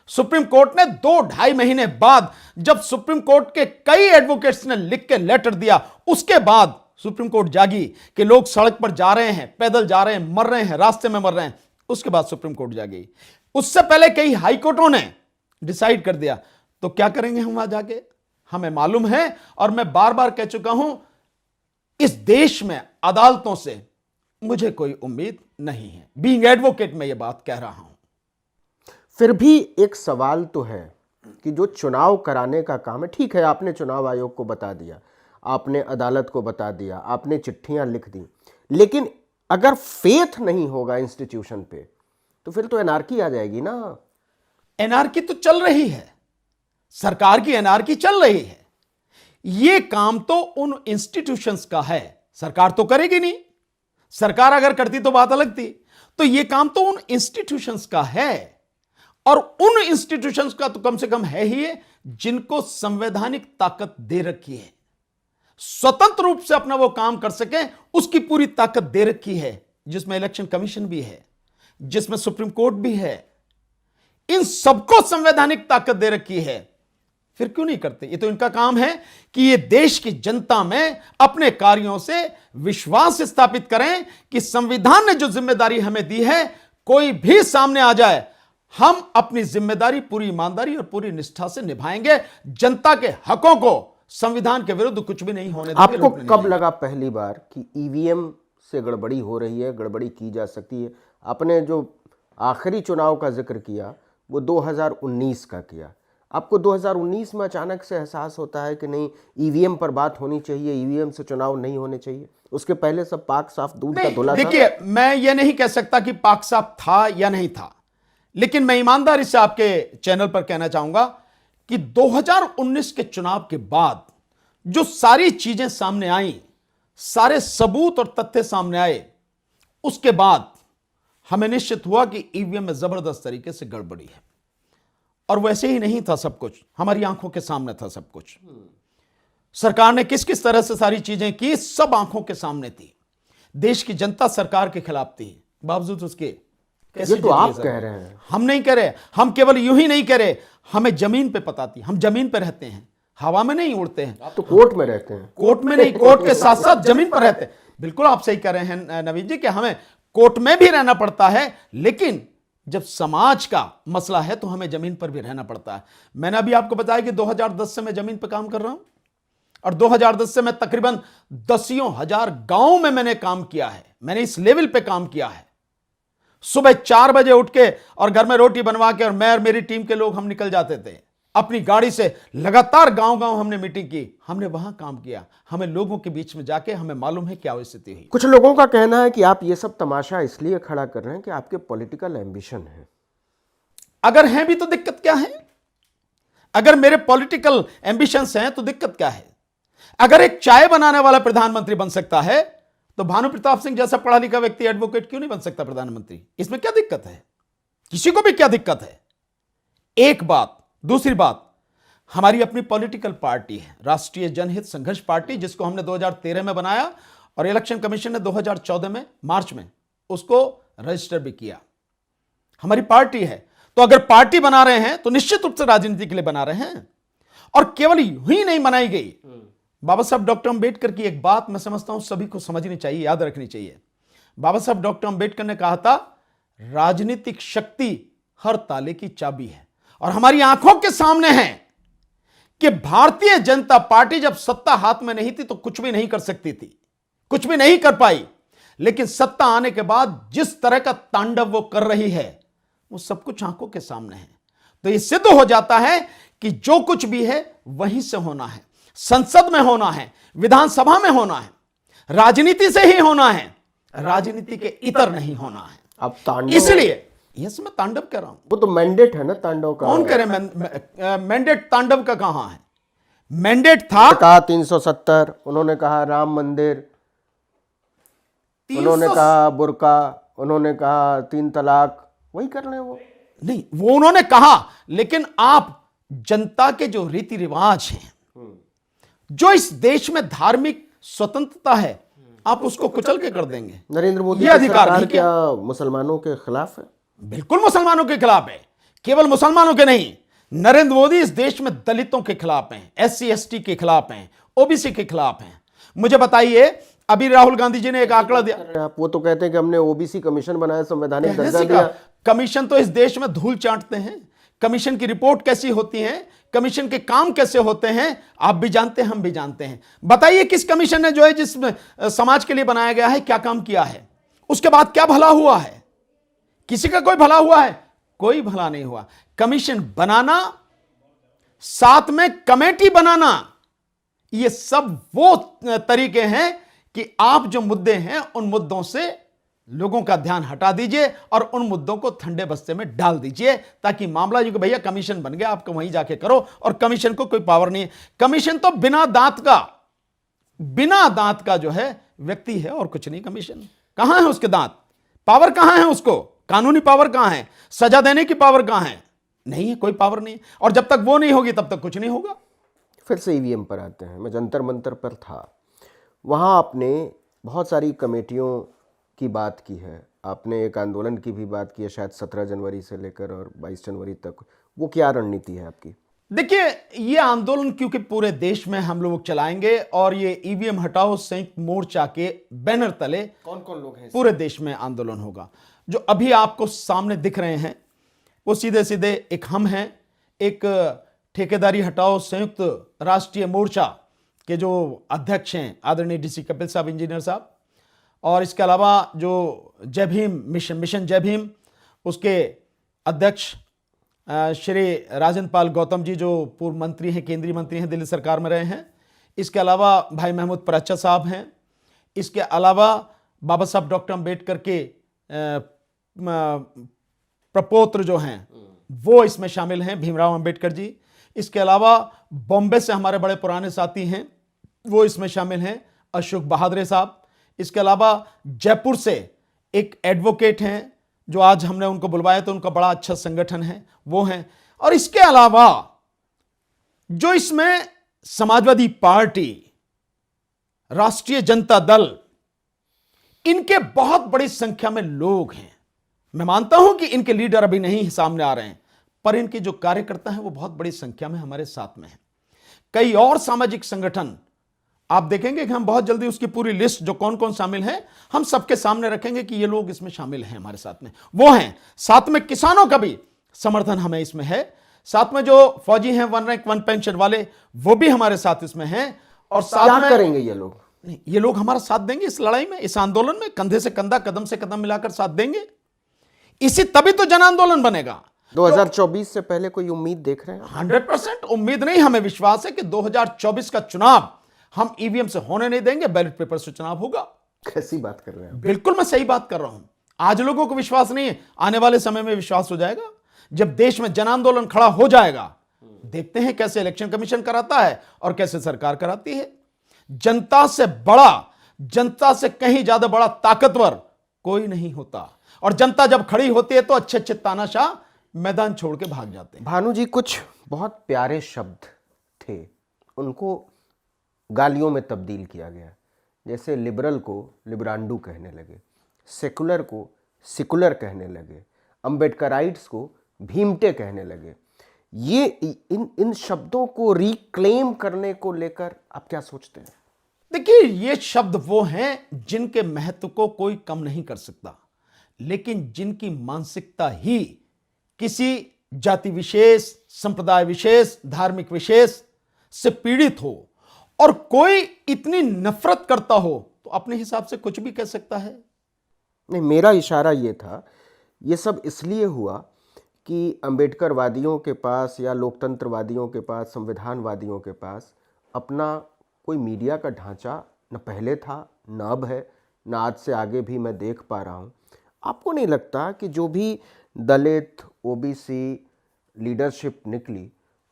सुप्रीम कोर्ट ने 2-2.5 महीने बाद, जब सुप्रीम कोर्ट के कई एडवोकेट्स ने लिख के लेटर दिया, उसके बाद सुप्रीम कोर्ट जागी कि लोग सड़क पर जा रहे हैं, पैदल जा रहे हैं, मर रहे हैं, रास्ते में मर रहे हैं, उसके बाद सुप्रीम कोर्ट जागी। उससे पहले कई हाई कोर्टों ने डिसाइड कर दिया। तो क्या करेंगे हम वहां जाके? हमें मालूम है, और मैं बार बार कह चुका हूं, इस देश में अदालतों से मुझे कोई उम्मीद नहीं है। बीइंग एडवोकेट मैं ये बात कह रहा हूं। फिर भी एक सवाल तो है कि जो चुनाव कराने का काम है, ठीक है, आपने चुनाव आयोग को बता दिया, आपने अदालत को बता दिया, आपने चिट्ठियां लिख दी, लेकिन अगर फेथ नहीं होगा इंस्टीट्यूशन पे तो फिर तो एनार्की आ जाएगी ना। एनार्की तो चल रही है, सरकार की एनार्की चल रही है। यह काम तो उन इंस्टीट्यूशंस का है, सरकार तो करेगी नहीं। सरकार अगर करती तो बात अलग थी। तो यह काम तो उन इंस्टीट्यूशंस का है, और उन इंस्टीट्यूशंस का तो कम से कम है ही है जिनको संवैधानिक ताकत दे रखी है, स्वतंत्र रूप से अपना वो काम कर सके, उसकी पूरी ताकत दे रखी है, जिसमें इलेक्शन कमीशन भी है, जिसमें सुप्रीम कोर्ट भी है। इन सबको संवैधानिक ताकत दे रखी है, फिर क्यों नहीं करते? ये तो इनका काम है कि ये देश की जनता में अपने कार्यों से विश्वास स्थापित करें कि संविधान ने जो जिम्मेदारी हमें दी है, कोई भी सामने आ जाए, हम अपनी जिम्मेदारी पूरी ईमानदारी और पूरी निष्ठा से निभाएंगे। जनता के हकों को संविधान के विरुद्ध कुछ भी नहीं होने देंगे। आपको कब लगा पहली बार कि ईवीएम से गड़बड़ी हो रही है, गड़बड़ी की जा सकती है? आपने जो आखिरी चुनाव का जिक्र किया वो 2019 का किया। आपको 2019 में अचानक से एहसास होता है कि नहीं, ईवीएम पर बात होनी चाहिए, ईवीएम से चुनाव नहीं होने चाहिए? उसके पहले सब पाक साफ दूध का धुला था। देखिए, मैं ये नहीं कह सकता कि पाक साफ था या नहीं था, लेकिन मैं ईमानदारी से आपके चैनल पर कहना चाहूंगा कि 2019 के चुनाव के बाद जो सारी चीजें सामने आई, सारे सबूत और तथ्य सामने आए, उसके बाद हमें निश्चित हुआ कि ईवीएम में जबरदस्त तरीके से गड़बड़ी है। और वैसे ही नहीं था सब कुछ, हमारी आंखों के सामने था सब कुछ। सरकार ने किस किस तरह से सारी चीजें की, सब आंखों के सामने थी। देश की जनता सरकार के खिलाफ थी, बावजूद उसके। ये तो आप कह रहे हैं, हम नहीं कह रहे। हम केवल यूं ही नहीं कह रहे, हमें जमीन पे पता थी। हम जमीन पे रहते हैं, हवा में नहीं उड़ते हैं। आप तो कोर्ट में रहते हैं। कोर्ट में नहीं, कोर्ट के साथ साथ जमीन पर रहते हैं। बिल्कुल आप सही कह रहे हैं नवीन जी कि हमें कोर्ट में भी रहना पड़ता है, लेकिन जब समाज का मसला है तो हमें जमीन पर भी रहना पड़ता है। मैंने अभी आपको बताया कि 2010 से मैं जमीन पर काम कर रहा हूं, और 2010 से मैं तकरीबन 10,000 गांवों में मैंने काम किया है। मैंने इस लेवल पे काम किया है। सुबह 4 बजे उठ के और घर में रोटी बनवा के, और मैं और मेरी टीम के लोग हम निकल जाते थे अपनी गाड़ी से। लगातार गांव गांव हमने मीटिंग की, हमने वहां काम किया। हमें लोगों के बीच में जाके हमें मालूम है क्या स्थिति हुई। कुछ लोगों का कहना है कि आप ये सब तमाशा इसलिए खड़ा कर रहे हैं कि आपके पॉलिटिकल एम्बिशन है। अगर हैं भी तो दिक्कत क्या है? अगर मेरे पॉलिटिकल एम्बिशंस हैं तो दिक्कत क्या है? अगर एक चाय बनाने वाला प्रधानमंत्री बन सकता है, तो भानु प्रताप सिंह जैसा पढ़ा लिखा व्यक्ति एडवोकेट क्यों नहीं बन सकता प्रधानमंत्री? इसमें क्या दिक्कत है? किसी को भी क्या दिक्कत है? एक बात। दूसरी बात, हमारी अपनी पॉलिटिकल पार्टी है, राष्ट्रीय जनहित संघर्ष पार्टी, जिसको हमने 2013 में बनाया, और इलेक्शन कमीशन ने 2014 में मार्च में उसको रजिस्टर भी किया। हमारी पार्टी है, तो अगर पार्टी बना रहे हैं तो निश्चित रूप से राजनीति के लिए बना रहे हैं। और केवल ही नहीं बनाई गई। बाबा साहब डॉक्टर अंबेडकर की एक बात मैं समझता हूं सभी को समझनी चाहिए, याद रखनी चाहिए। बाबा साहब डॉक्टर अंबेडकर ने कहा था, राजनीतिक शक्ति हर ताले की चाबी है। और हमारी आंखों के सामने है कि भारतीय जनता पार्टी जब सत्ता हाथ में नहीं थी तो कुछ भी नहीं कर सकती थी, कुछ भी नहीं कर पाई। लेकिन सत्ता आने के बाद जिस तरह का तांडव वो कर रही है वो सब कुछ आंखों के सामने है। तो ये सिद्ध हो जाता है कि जो कुछ भी है वहीं से होना है, संसद में होना है, विधानसभा में होना है, राजनीति से ही होना है, राजनीति के इतर नहीं होना है। अब तांडव, इसलिए यस मैं तांडव कह रहा हूं। वो तो मैंडेट है ना तांडव का। कौन कह रहे मैंडेट तांडव का कहां है? मैंडेट था, कहा 370, उन्होंने कहा राम मंदिर, उन्होंने कहा बुर्का, उन्होंने कहा 3 तलाक, वही कर रहे हैं वो। नहीं वो उन्होंने कहा, लेकिन आप जनता के जो रीति रिवाज हैं, जो इस देश में धार्मिक स्वतंत्रता है, आप उसको कुचल के कर देंगे। नरेंद्र मोदी ये की अधिकार सरकार नहीं क्या मुसलमानों के खिलाफ है? बिल्कुल मुसलमानों के खिलाफ है, केवल मुसलमानों के नहीं। नरेंद्र मोदी इस देश में दलितों के खिलाफ हैं, एससी एसटी के खिलाफ हैं, ओबीसी के खिलाफ हैं। मुझे बताइए, अभी राहुल गांधी जी ने एक आंकड़ा दिया, आप वो तो कहते हैं कि हमने ओबीसी कमीशन बनाया, संवैधानिक दर्जा ऐसे दिया। का कमीशन तो इस देश में धूल चाटते हैं। कमीशन की रिपोर्ट कैसी होती है, कमीशन के काम कैसे होते हैं, आप भी जानते हैं, हम भी जानते हैं। बताइए किस कमीशन ने जो है जिसमें समाज के लिए बनाया गया है क्या काम किया है, उसके बाद क्या भला हुआ है? किसी का कोई भला हुआ है? कोई भला नहीं हुआ। कमीशन बनाना, साथ में कमेटी बनाना, ये सब वो तरीके हैं कि आप जो मुद्दे हैं उन मुद्दों से लोगों का ध्यान हटा दीजिए और उन मुद्दों को ठंडे बस्ते में डाल दीजिए, ताकि मामला ये कि भैया कमीशन बन गया, आपको वहीं जाके करो, और कमीशन को कोई पावर नहीं है। कमीशन तो बिना दांत का जो है व्यक्ति है और कुछ नहीं। कमीशन कहां है उसके दांत? पावर कहां है उसको? कानूनी पावर कहां है? सजा देने की पावर कहां है? नहीं है, कोई पावर नहीं। और जब तक वो नहीं होगी तब तक कुछ नहीं होगा। फिर से ईवीएम पर आते हैं। मैं जंतर मंतर पर था, वहाँ आपने बहुत सारी कमेटियों की बात की है, आपने एक आंदोलन की भी बात की है, शायद 17 जनवरी से लेकर और 22 जनवरी तक। वो क्या रणनीति है आपकी? देखिए, ये आंदोलन क्योंकि पूरे देश में हम लोग चलाएंगे, और ये ईवीएम हटाओ संयुक्त मोर्चा के बैनर तले कौन कौन लोग हैं? पूरे देश में आंदोलन होगा। जो अभी आपको सामने दिख रहे हैं वो सीधे सीधे एक हम हैं, एक ठेकेदारी हटाओ संयुक्त राष्ट्रीय मोर्चा के जो अध्यक्ष हैं आदरणीय डीसी कपिल साहब, इंजीनियर साहब, और इसके अलावा जो जय भीम मिशन जय भीम, उसके अध्यक्ष श्री राजेंद्र पाल गौतम जी, जो पूर्व मंत्री हैं, केंद्रीय मंत्री हैं, दिल्ली सरकार में रहे हैं। इसके अलावा भाई महमूद पराचा साहब हैं। इसके अलावा बाबा साहब डॉक्टर अम्बेडकर के प्रपोत्र जो हैं वो इसमें शामिल हैं, भीमराव अंबेडकर जी। इसके अलावा बॉम्बे से हमारे बड़े पुराने साथी हैं, वो इसमें शामिल हैं, अशोक बहादुर साहब। इसके अलावा जयपुर से एक एडवोकेट हैं जो आज हमने उनको बुलवाया, तो उनका बड़ा अच्छा संगठन है, वो हैं। और इसके अलावा जो इसमें समाजवादी पार्टी, राष्ट्रीय जनता दल, इनके बहुत बड़ी संख्या में लोग हैं। मैं मानता हूं कि इनके लीडर अभी नहीं सामने आ रहे हैं, पर इनके जो कार्यकर्ता हैं वो बहुत बड़ी संख्या में हमारे साथ में हैं। कई और सामाजिक संगठन आप देखेंगे कि हम बहुत जल्दी उसकी पूरी लिस्ट जो कौन कौन शामिल है हम सबके सामने रखेंगे कि ये लोग इसमें शामिल हैं हमारे साथ में, वो हैं। साथ में किसानों का भी समर्थन हमें इसमें है, साथ में जो फौजी हैं, 1 रैंक 1 पेंशन वाले, वो भी हमारे साथ इसमें हैं। और साथ क्या में करेंगे ये लोग? नहीं, ये लोग हमारा साथ देंगे इस लड़ाई में, इस आंदोलन में, कंधे से कंधा, कदम से कदम मिलाकर साथ देंगे। इसी तभी तो जन आंदोलन बनेगा। 2024 से पहले कोई उम्मीद देख रहे हैं? 100% उम्मीद नहीं, हमें विश्वास है कि 2024 का चुनाव हम ईवीएम से होने नहीं देंगे, बैलेट पेपर से चुनाव होगा। कैसी बात कर रहे हैं? बिल्कुल मैं सही बात कर रहा हूं। आज लोगों को विश्वास नहीं है, आने वाले समय में विश्वास हो जाएगा जब देश में जन आंदोलन खड़ा हो जाएगा। देखते हैं कैसे इलेक्शन कमीशन कराता है और कैसे सरकार कराती है। जनता से बड़ा, जनता से कहीं ज्यादा बड़ा ताकतवर कोई नहीं होता, और जनता जब खड़ी होती है तो अच्छे अच्छे तानाशाह मैदान छोड़ के भाग जाते हैं। भानु जी, कुछ बहुत प्यारे शब्द थे, उनको गालियों में तब्दील किया गया। जैसे लिबरल को लिबरांडू कहने लगे, सेकुलर को सिकुलर कहने लगे, अंबेडकराइट्स को भीमटे कहने लगे। ये इन शब्दों को रिक्लेम करने को लेकर आप क्या सोचते हैं? देखिए, ये शब्द वो हैं जिनके महत्व को कोई कम नहीं कर सकता, लेकिन जिनकी मानसिकता ही किसी जाति विशेष, संप्रदाय विशेष, धार्मिक विशेष से पीड़ित हो और कोई इतनी नफरत करता हो तो अपने हिसाब से कुछ भी कह सकता है। नहीं, मेरा इशारा ये था, ये सब इसलिए हुआ कि अंबेडकरवादियों के पास या लोकतंत्रवादियों के पास, संविधानवादियों के पास अपना कोई मीडिया का ढांचा न पहले था, न अब है, न आज से आगे भी मैं देख पा रहा हूँ। आपको नहीं लगता कि जो भी दलित ओबीसी लीडरशिप निकली,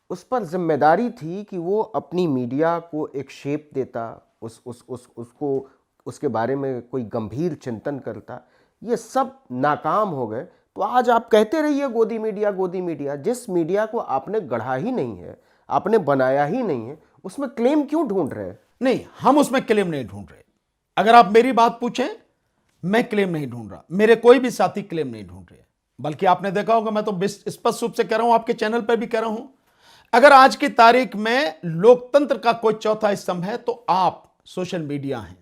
उस पर जिम्मेदारी थी कि वो अपनी मीडिया को एक शेप देता, उसको उसके बारे में कोई गंभीर चिंतन करता? ये सब नाकाम हो गए। तो आज आप कहते रहिए गोदी मीडिया, गोदी मीडिया। जिस मीडिया को आपने गढ़ा ही नहीं है, आपने बनाया ही नहीं है, उसमें क्लेम क्यों ढूंढ रहे हैं? नहीं, हम उसमें क्लेम नहीं ढूंढ रहे। अगर आप मेरी बात पूछें, मैं क्लेम नहीं ढूंढ रहा, मेरे कोई भी साथी क्लेम नहीं ढूंढ रहे। बल्कि आपने देखा होगा, मैं तो स्पष्ट रूप से कह रहा हूं, आपके चैनल पर भी कह रहा हूं, अगर आज की तारीख में लोकतंत्र का कोई चौथा स्तंभ है तो आप सोशल मीडिया हैं।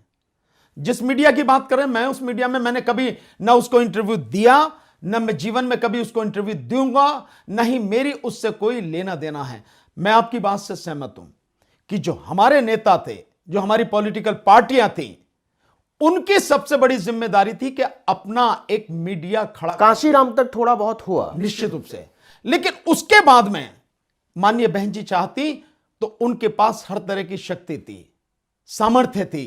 जिस मीडिया की बात करें, मैं उस मीडिया में मैंने कभी ना उसको इंटरव्यू दिया, न मैं जीवन में कभी उसको इंटरव्यू दूंगा, न ही मेरी उससे कोई लेना देना है। मैं आपकी बात से सहमत हूं कि जो हमारे नेता थे, जो हमारी पॉलिटिकल पार्टियां थी, उनकी सबसे बड़ी जिम्मेदारी थी कि अपना एक मीडिया खड़ा। कांशीराम तक थोड़ा बहुत हुआ, निश्चित रूप से, लेकिन उसके बाद में माननीय बहन जी चाहती तो उनके पास हर तरह की शक्ति थी, सामर्थ्य थी,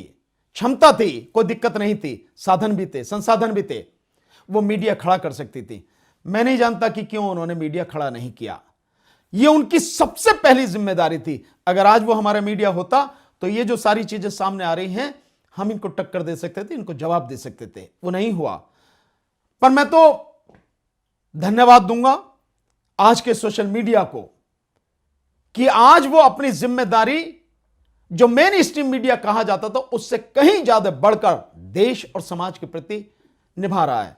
क्षमता थी, कोई दिक्कत नहीं थी, साधन भी थे, संसाधन भी थे, वो मीडिया खड़ा कर सकती थी। मैं नहीं जानता कि क्यों उन्होंने मीडिया खड़ा नहीं किया। ये उनकी सबसे पहली जिम्मेदारी थी। अगर आज वो हमारा मीडिया होता तो ये जो सारी चीजें सामने आ रही हैं, हम इनको टक्कर दे सकते थे, इनको जवाब दे सकते थे। वो नहीं हुआ। पर मैं तो धन्यवाद दूंगा आज के सोशल मीडिया को कि आज वो अपनी जिम्मेदारी, जो मेन स्ट्रीम मीडिया कहा जाता था, उससे कहीं ज्यादा बढ़कर देश और समाज के प्रति निभा रहा है।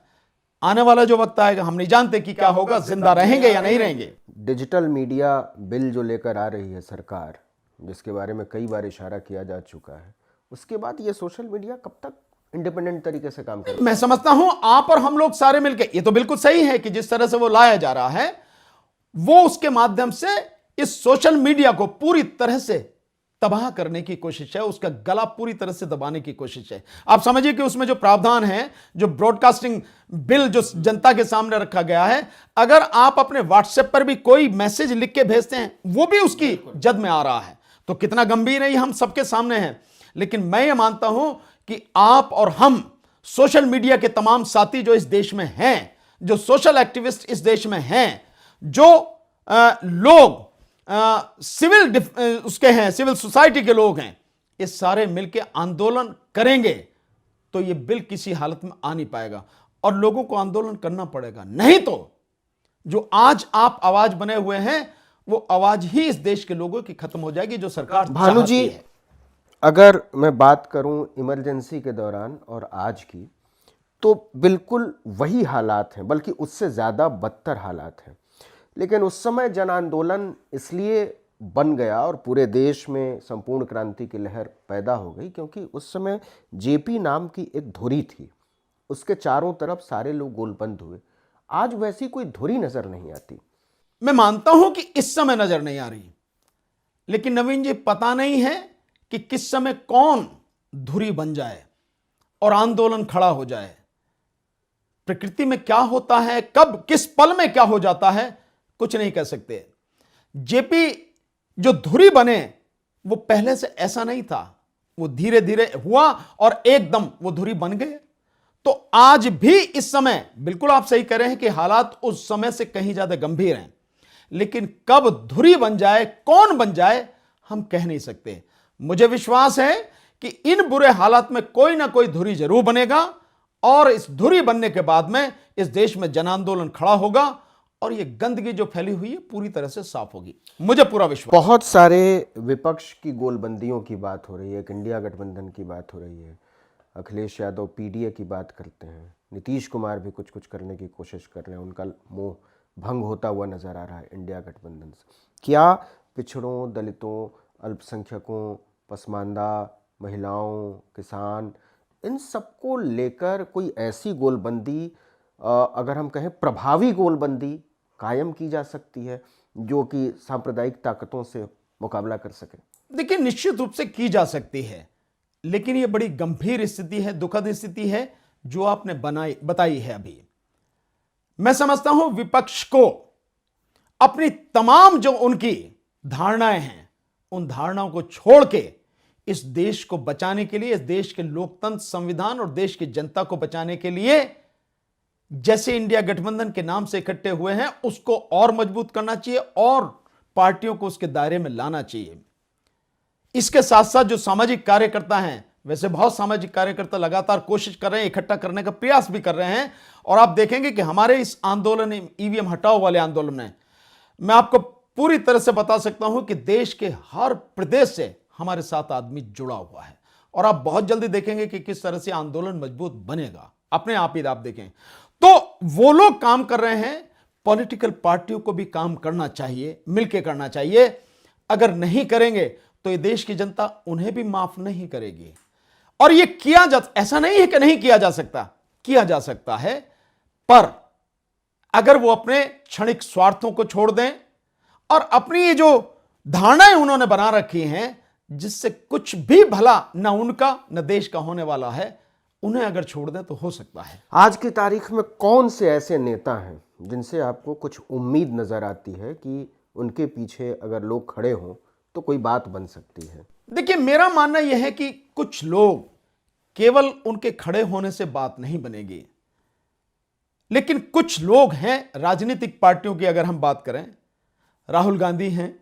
आने वाला जो वक्त आएगा, हम नहीं जानते कि क्या होगा, जिंदा रहेंगे या नहीं रहेंगे। डिजिटल मीडिया बिल जो लेकर आ रही है सरकार, जिसके बारे में कई बार इशारा किया जा चुका है, उसके बाद ये सोशल मीडिया कब तक इंडिपेंडेंट तरीके से काम करेगा? मैं समझता हूं आप और हम लोग सारे मिलकर, ये तो बिल्कुल सही है कि जिस तरह से वो लाया जा रहा है, वो उसके माध्यम से इस सोशल मीडिया को पूरी तरह से तबाह करने की कोशिश है, उसका गला पूरी तरह से दबाने की कोशिश है। आप समझिए कि उसमें जो प्रावधान है, जो ब्रॉडकास्टिंग बिल जो जनता के सामने रखा गया है, अगर आप अपने व्हाट्सएप पर भी कोई मैसेज लिख के भेजते हैं, वो भी उसकी जद में आ रहा है। तो कितना गंभीर है, ये हम सबके सामने है। लेकिन मैं ये मानता हूं कि आप और हम, सोशल मीडिया के तमाम साथी जो इस देश में हैं, जो सोशल एक्टिविस्ट इस देश में हैं, जो लोग सिविल उसके हैं, सिविल सोसाइटी के लोग हैं, ये सारे मिलकर आंदोलन करेंगे तो ये बिल किसी हालत में आ नहीं पाएगा। और लोगों को आंदोलन करना पड़ेगा, नहीं तो जो आज आप आवाज बने हुए हैं, वो आवाज ही इस देश के लोगों की खत्म हो जाएगी, जो सरकार भानु जी, चाहती है। अगर मैं बात करूं इमरजेंसी के दौरान और आज की, तो बिल्कुल वही हालात हैं, बल्कि उससे ज़्यादा बदतर हालात हैं। लेकिन उस समय जन आंदोलन इसलिए बन गया और पूरे देश में संपूर्ण क्रांति की लहर पैदा हो गई क्योंकि उस समय जेपी नाम की एक धुरी थी, उसके चारों तरफ सारे लोग गोलबंद हुए। आज वैसी कोई धुरी नजर नहीं आती। मैं मानता हूं कि इस समय नजर नहीं आ रही, लेकिन नवीन जी, पता नहीं है कि किस समय कौन धुरी बन जाए और आंदोलन खड़ा हो जाए। प्रकृति में क्या होता है, कब किस पल में क्या हो जाता है, कुछ नहीं कह सकते। जेपी जो धुरी बने, वो पहले से ऐसा नहीं था, वो धीरे धीरे हुआ और एकदम वो धुरी बन गए। तो आज भी इस समय बिल्कुल आप सही कह रहे हैं कि हालात उस समय से कहीं ज्यादा गंभीर हैं, लेकिन कब धुरी बन जाए, कौन बन जाए, हम कह नहीं सकते। मुझे विश्वास है कि इन बुरे हालात में कोई ना कोई धुरी जरूर बनेगा और इस धुरी बनने के बाद में इस देश में जन आंदोलन खड़ा होगा और ये गंदगी जो फैली हुई है पूरी तरह से साफ होगी, मुझे पूरा विश्वास। बहुत सारे विपक्ष की गोलबंदियों की बात हो रही है, एक इंडिया गठबंधन की बात हो रही है, अखिलेश यादव पीडीए की बात करते हैं, नीतीश कुमार भी कुछ कुछ करने की कोशिश कर रहे हैं, उनका मोह भंग होता हुआ नजर आ रहा है इंडिया गठबंधन से। क्या पिछड़ों, दलितों, अल्पसंख्यकों, पसमानदा, महिलाओं, किसान, इन सबको लेकर कोई ऐसी गोलबंदी, अगर हम कहें प्रभावी गोलबंदी कायम की जा सकती है जो कि सांप्रदायिक ताकतों से मुकाबला कर सके? देखिए, निश्चित रूप से की जा सकती है, लेकिन यह बड़ी गंभीर स्थिति है, दुखद स्थिति है, जो आपने बताई है अभी, मैं समझता हूं विपक्ष को अपनी तमाम जो उनकी धारणाएं हैं, उन धारणाओं को छोड़ के इस देश को बचाने के लिए, इस देश के लोकतंत्र, संविधान और देश की जनता को बचाने के लिए जैसे इंडिया गठबंधन के नाम से इकट्ठे हुए हैं, उसको और मजबूत करना चाहिए और पार्टियों को उसके दायरे में लाना चाहिए। इसके साथ साथ जो सामाजिक कार्यकर्ता हैं, वैसे बहुत सामाजिक कार्यकर्ता लगातार कोशिश कर रहे हैं, इकट्ठा करने का प्रयास भी कर रहे हैं, और आप देखेंगे कि हमारे इस आंदोलन, ईवीएम हटाओ वाले आंदोलन में, मैं आपको पूरी तरह से बता सकता हूं कि देश के हर प्रदेश से हमारे साथ आदमी जुड़ा हुआ है, और आप बहुत जल्दी देखेंगे कि किस तरह से आंदोलन मजबूत बनेगा, अपने आप ही आप देखें। तो वो लोग काम कर रहे हैं, पॉलिटिकल पार्टियों को भी काम करना चाहिए, मिलकर करना चाहिए। अगर नहीं करेंगे तो ये देश की जनता उन्हें भी माफ नहीं करेगी। और ये किया जा, ऐसा नहीं है कि नहीं किया जा सकता, किया जा सकता है, पर अगर वो अपने क्षणिक स्वार्थों को छोड़ दें और अपनी ये जो धारणाएं उन्होंने बना रखी हैं, जिससे कुछ भी भला न उनका न देश का होने वाला है, उन्हें अगर छोड़ दें तो हो सकता है। आज की तारीख में कौन से ऐसे नेता हैं जिनसे आपको कुछ उम्मीद नजर आती है कि उनके पीछे अगर लोग खड़े हों तो कोई बात बन सकती है? देखिए, मेरा मानना यह है कि कुछ लोग, केवल उनके खड़े होने से बात नहीं बनेगी, लेकिन कुछ लोग हैं राजनीतिक पार्टियों की, अगर हम बात करें, राहुल गांधी हैं,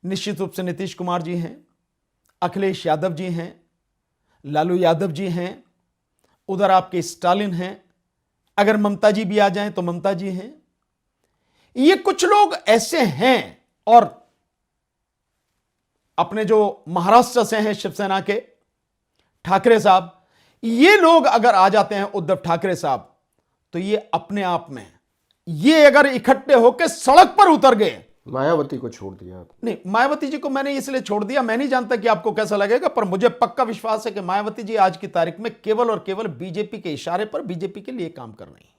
निश्चित रूप से नीतीश कुमार जी हैं, अखिलेश यादव जी हैं, लालू यादव जी हैं, उधर आपके स्टालिन हैं, अगर ममता जी भी आ जाएं तो ममता जी हैं। ये कुछ लोग ऐसे हैं, और अपने जो महाराष्ट्र से हैं शिवसेना के ठाकरे साहब, ये लोग अगर आ जाते हैं, उद्धव ठाकरे साहब, तो ये अपने आप में, ये अगर इकट्ठे होकर सड़क पर उतर गए, मायावती को छोड़ दिया आप? नहीं, मायावती जी को मैंने इसलिए छोड़ दिया, मैं नहीं जानता कि आपको कैसा लगेगा, पर मुझे पक्का विश्वास है कि मायावती जी आज की तारीख में केवल और केवल बीजेपी के इशारे पर बीजेपी के लिए काम कर रही हैं।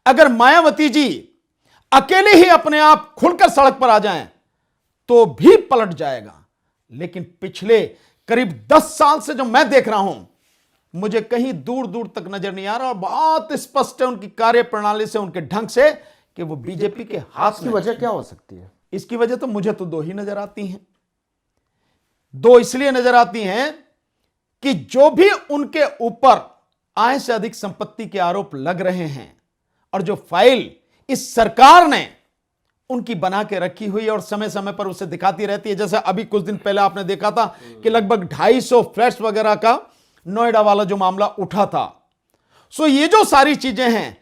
अगर मायावती जी अकेले ही अपने आप खुलकर सड़क पर आ जाएं तो भी पलट जाएगा, लेकिन पिछले करीब 10 साल से जो मैं देख रहा हूं, मुझे कहीं दूर दूर तक नजर नहीं आ रहा, और बहुत स्पष्ट है उनकी कार्य प्रणाली से, उनके ढंग से, कि वो बीजेपी के हाथ की वजह क्या हो सकती है? इसकी वजह तो मुझे तो 2 ही नजर आती हैं। 2 इसलिए नजर आती हैं कि जो भी उनके ऊपर आय से अधिक संपत्ति के आरोप लग रहे हैं, और जो फाइल इस सरकार ने उनकी बना के रखी हुई और समय समय पर उसे दिखाती रहती है, जैसे अभी कुछ दिन पहले आपने देखा था कि लगभग 250 फ्लैट्स वगैरह का नोएडा वाला जो मामला उठा था। सो ये जो सारी चीजें हैं,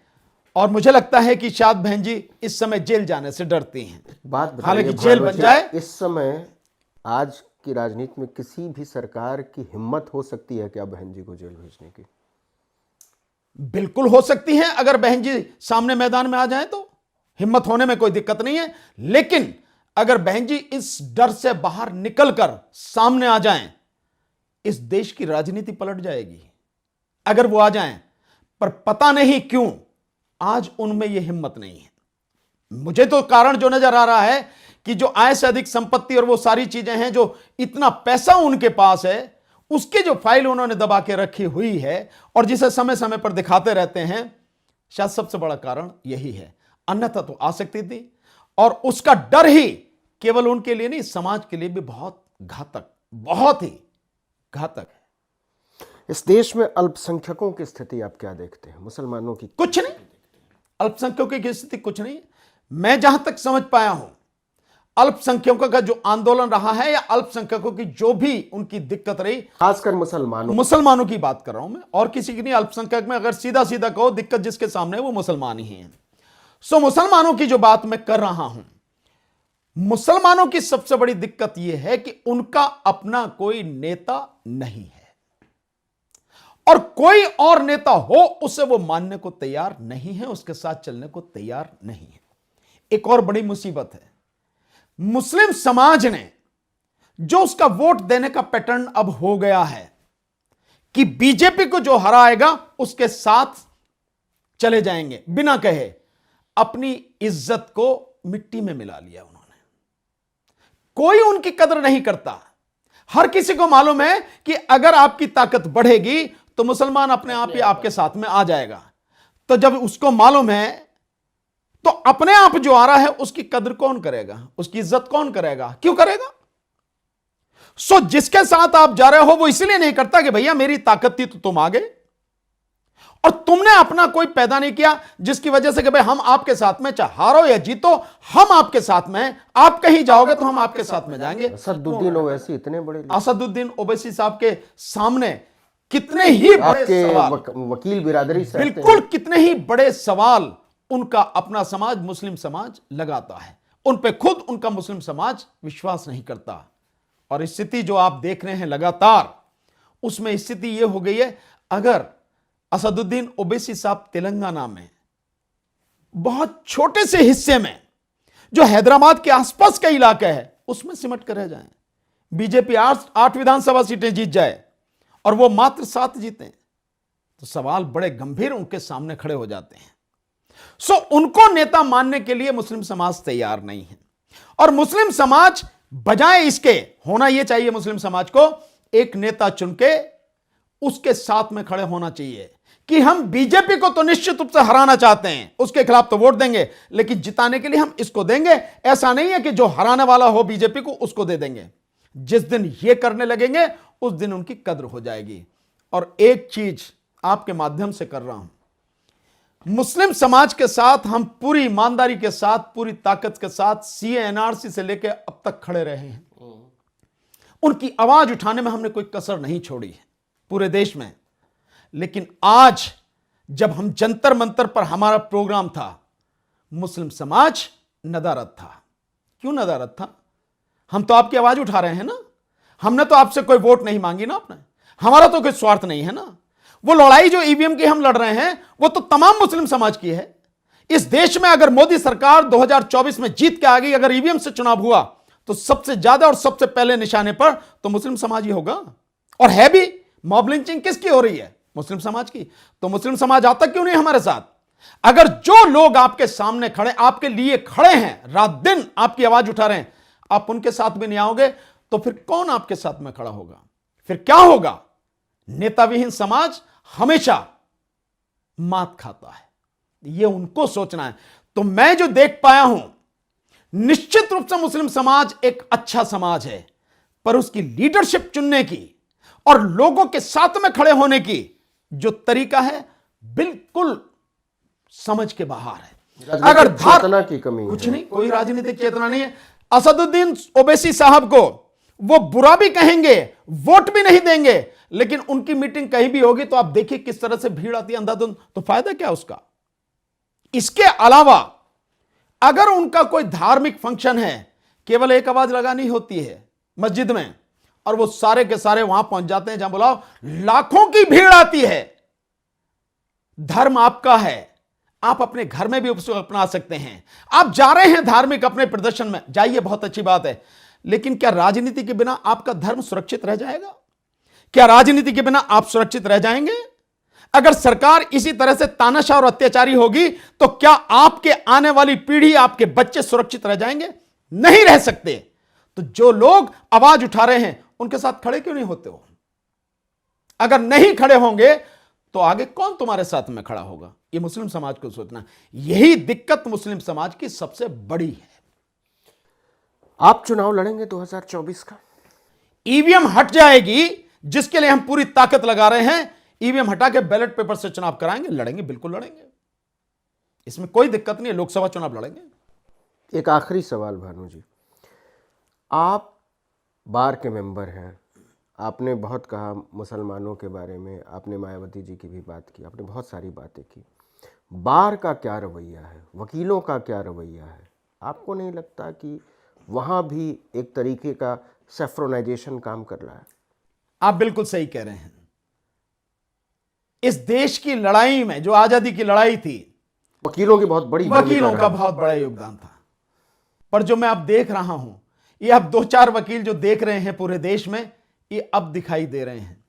और मुझे लगता है कि शायद बहन जी इस समय जेल जाने से डरती हैं। बात हालांकि जेल बन जाए, इस समय आज की राजनीति में किसी भी सरकार की हिम्मत हो सकती है क्या बहन जी को जेल भेजने की? बिल्कुल हो सकती है, अगर बहन जी सामने मैदान में आ जाए तो हिम्मत होने में कोई दिक्कत नहीं है। लेकिन अगर बहन जी इस डर से बाहर निकलकर सामने आ जाएं, इस देश की राजनीति पलट जाएगी, अगर वो आ जाएं। पर पता नहीं क्यों आज उनमें यह हिम्मत नहीं है। मुझे तो कारण जो नजर आ रहा है कि जो आय से अधिक संपत्ति और वो सारी चीजें हैं, जो इतना पैसा उनके पास है, उसकी जो फाइल उन्होंने दबा के रखी हुई है और जिसे समय समय पर दिखाते रहते हैं, शायद सबसे बड़ा कारण यही है। अन्यथा तो आ सकती थी, और उसका डर ही केवल उनके लिए नहीं, समाज के लिए भी बहुत घातक, बहुत ही घातक है। इस देश में अल्पसंख्यकों की स्थिति आप क्या देखते हैं? मुसलमानों की? कुछ नहीं, अल्पसंख्यकों की स्थिति कुछ नहीं। मैं जहां तक समझ पाया हूं, अल्पसंख्यकों का जो आंदोलन रहा है, या अल्पसंख्यकों की जो भी उनकी दिक्कत रही, खासकर मुसलमानों की बात कर रहा हूं मैं, और किसी की नहीं। अल्पसंख्यक में अगर सीधा सीधा कहो, दिक्कत जिसके सामने है वो मुसलमान ही हैं। सो मुसलमानों की जो बात मैं कर रहा हूं, मुसलमानों की सबसे बड़ी दिक्कत यह है कि उनका अपना कोई नेता नहीं है, और कोई और नेता हो उसे वो मानने को तैयार नहीं है, उसके साथ चलने को तैयार नहीं है। एक और बड़ी मुसीबत है, मुस्लिम समाज ने जो उसका वोट देने का पैटर्न अब हो गया है कि बीजेपी को जो हराएगा उसके साथ चले जाएंगे, बिना कहे अपनी इज्जत को मिट्टी में मिला लिया उन्होंने। कोई उनकी कदर नहीं करता। हर किसी को मालूम है कि अगर आपकी ताकत बढ़ेगी तो मुसलमान अपने आप ही आपके साथ में आ जाएगा। तो जब उसको मालूम है तो अपने आप जो आ रहा है उसकी कद्र कौन करेगा, उसकी इज्जत कौन करेगा, क्यों करेगा? सो जिसके साथ आप जा रहे हो वो इसलिए नहीं करता कि भैया मेरी ताकत थी तो तुम आ गए, और तुमने अपना कोई पैदा नहीं किया जिसकी वजह से कि भाई हम आपके साथ में, चाहे हारो या जीतो हम आपके साथ में, आप कहीं जाओगे तो हम आपके साथ में जाएंगे। असदुद्दीन ओवैसी इतने बड़े असदुद्दीन ओवैसी साहब के सामने कितने ही बड़े आपके सवाल, वकील बिरादरी से बिल्कुल कितने ही बड़े सवाल उनका अपना समाज मुस्लिम समाज लगाता है। उन पे खुद उनका मुस्लिम समाज विश्वास नहीं करता। और स्थिति जो आप देख रहे हैं लगातार, उसमें स्थिति यह हो गई है, अगर असदुद्दीन ओवैसी साहब तेलंगाना में बहुत छोटे से हिस्से में जो हैदराबाद के आसपास का इलाका है उसमें सिमट कर रह जाए, बीजेपी 8 विधानसभा सीटें जीत जाए और वो मात्र 7 जीते, तो सवाल बड़े गंभीर उनके सामने खड़े हो जाते हैं। सो उनको नेता मानने के लिए मुस्लिम समाज तैयार नहीं है। और मुस्लिम समाज बजाय इसके, होना यह चाहिए मुस्लिम समाज को एक नेता चुन के उसके साथ में खड़े होना चाहिए कि हम बीजेपी को तो निश्चित रूप से हराना चाहते हैं, उसके खिलाफ तो वोट देंगे, लेकिन जिताने के लिए हम इसको देंगे। ऐसा नहीं है कि जो हराने वाला हो बीजेपी को उसको दे देंगे। जिस दिन ये करने लगेंगे उस दिन उनकी कद्र हो जाएगी। और एक चीज आपके माध्यम से कर रहा हूं, मुस्लिम समाज के साथ हम पूरी ईमानदारी के साथ, पूरी ताकत के साथ सीए एनआरसी से लेकर अब तक खड़े रहे हैं। उनकी आवाज उठाने में हमने कोई कसर नहीं छोड़ी है पूरे देश में। लेकिन आज जब हम जंतर मंतर पर हमारा प्रोग्राम था, मुस्लिम समाज नदारद था। क्यों नदारद था? हम तो आपकी आवाज उठा रहे हैं ना, हमने तो आपसे कोई वोट नहीं मांगी ना, आपने, हमारा तो कोई स्वार्थ नहीं है ना। वो लड़ाई जो ईवीएम की हम लड़ रहे हैं वो तो तमाम मुस्लिम समाज की है। इस देश में अगर मोदी सरकार 2024 में जीत के आ गई, अगर ईवीएम से चुनाव हुआ, तो सबसे ज्यादा और सबसे पहले निशाने पर तो मुस्लिम समाज ही होगा। और है भी। मॉब लिंचिंग किसकी हो रही है? मुस्लिम समाज की। तो मुस्लिम समाज आता क्यों नहीं हमारे साथ? अगर जो लोग आपके सामने खड़े, आपके लिए खड़े हैं, रात दिन आपकी आवाज उठा रहे हैं, आप उनके साथ भी नहीं आओगे तो फिर कौन आपके साथ में खड़ा होगा? फिर क्या होगा? नेता विहीन समाज हमेशा मात खाता है, यह उनको सोचना है। तो मैं जो देख पाया हूं, निश्चित रूप से मुस्लिम समाज एक अच्छा समाज है, पर उसकी लीडरशिप चुनने की और लोगों के साथ में खड़े होने की जो तरीका है बिल्कुल समझ के बाहर है। अगर चेतना की कमी कुछ नहीं, कोई राजनीतिक चेतना नहीं है। असदुद्दीन ओवैसी साहब को वो बुरा भी कहेंगे, वोट भी नहीं देंगे, लेकिन उनकी मीटिंग कहीं भी होगी तो आप देखिए किस तरह से भीड़ आती है अंधाधुंध। तो फायदा क्या उसका? इसके अलावा अगर उनका कोई धार्मिक फंक्शन है, केवल एक आवाज लगानी होती है मस्जिद में, और वो सारे के सारे वहां पहुंच जाते हैं, जहां बुलाओ लाखों की भीड़ आती है। धर्म आपका है, आप अपने घर में भी उसको अपना सकते हैं। आप जा रहे हैं धार्मिक अपने प्रदर्शन में, जाइए, बहुत अच्छी बात है, लेकिन क्या राजनीति के बिना आपका धर्म सुरक्षित रह जाएगा? क्या राजनीति के बिना आप सुरक्षित रह जाएंगे? अगर सरकार इसी तरह से तानाशाह और अत्याचारी होगी तो क्या आपके आने वाली पीढ़ी, आपके बच्चे सुरक्षित रह जाएंगे? नहीं रह सकते। तो जो लोग आवाज उठा रहे हैं उनके साथ खड़े क्यों नहीं होते हो? अगर नहीं खड़े होंगे तो आगे कौन तुम्हारे साथ में खड़ा होगा? यह मुस्लिम समाज को सोचना। यही दिक्कत मुस्लिम समाज की सबसे बड़ी है। आप चुनाव लड़ेंगे 2024 का? ईवीएम हट जाएगी, जिसके लिए हम पूरी ताकत लगा रहे हैं। ईवीएम हटा के बैलेट पेपर से चुनाव कराएंगे, लड़ेंगे, बिल्कुल लड़ेंगे, इसमें कोई दिक्कत नहीं है। लोकसभा चुनाव लड़ेंगे। एक आखिरी सवाल भानु जी, आप बार के मेंबर हैं, आपने बहुत कहा मुसलमानों के बारे में, आपने मायावती जी की भी बात की, आपने बहुत सारी बातें की। बार का क्या रवैया है, वकीलों का क्या रवैया है? आपको नहीं लगता कि वहाँ भी एक तरीके का सेफ्रोनाइजेशन काम कर रहा है? आप बिल्कुल सही कह रहे हैं। इस देश की लड़ाई में, जो आजादी की लड़ाई थी, वकीलों की बहुत बड़ी वकीलों का बहुत बड़ा योगदान था। पर जो मैं अब देख रहा हूं, ये अब 2-4 वकील जो देख रहे हैं पूरे देश में, ये अब दिखाई दे रहे हैं।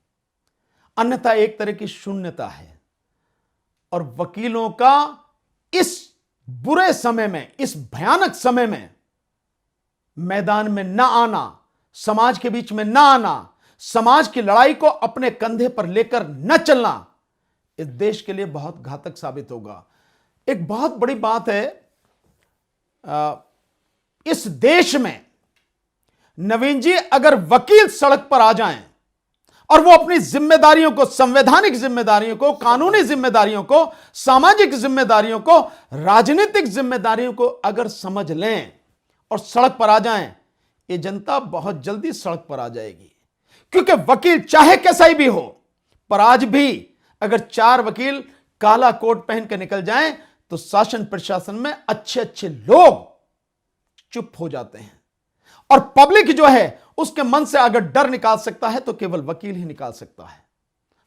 अन्यथा एक तरह की शून्यता है। और वकीलों का इस बुरे समय में, इस भयानक समय में मैदान में ना आना, समाज के बीच में ना आना, समाज की लड़ाई को अपने कंधे पर लेकर न चलना इस देश के लिए बहुत घातक साबित होगा। एक बहुत बड़ी बात है, इस देश में नवीन जी अगर वकील सड़क पर आ जाएं और वो अपनी जिम्मेदारियों को, संवैधानिक जिम्मेदारियों को, कानूनी जिम्मेदारियों को, सामाजिक जिम्मेदारियों को, राजनीतिक जिम्मेदारियों को अगर समझ लें और सड़क पर आ जाएं, ये जनता बहुत जल्दी सड़क पर आ जाएगी। क्योंकि वकील चाहे कैसा ही भी हो, पर आज भी अगर 4 वकील काला कोट पहन के निकल जाएं तो शासन प्रशासन में अच्छे अच्छे लोग चुप हो जाते हैं। और पब्लिक जो है उसके मन से अगर डर निकाल सकता है तो केवल वकील ही निकाल सकता है।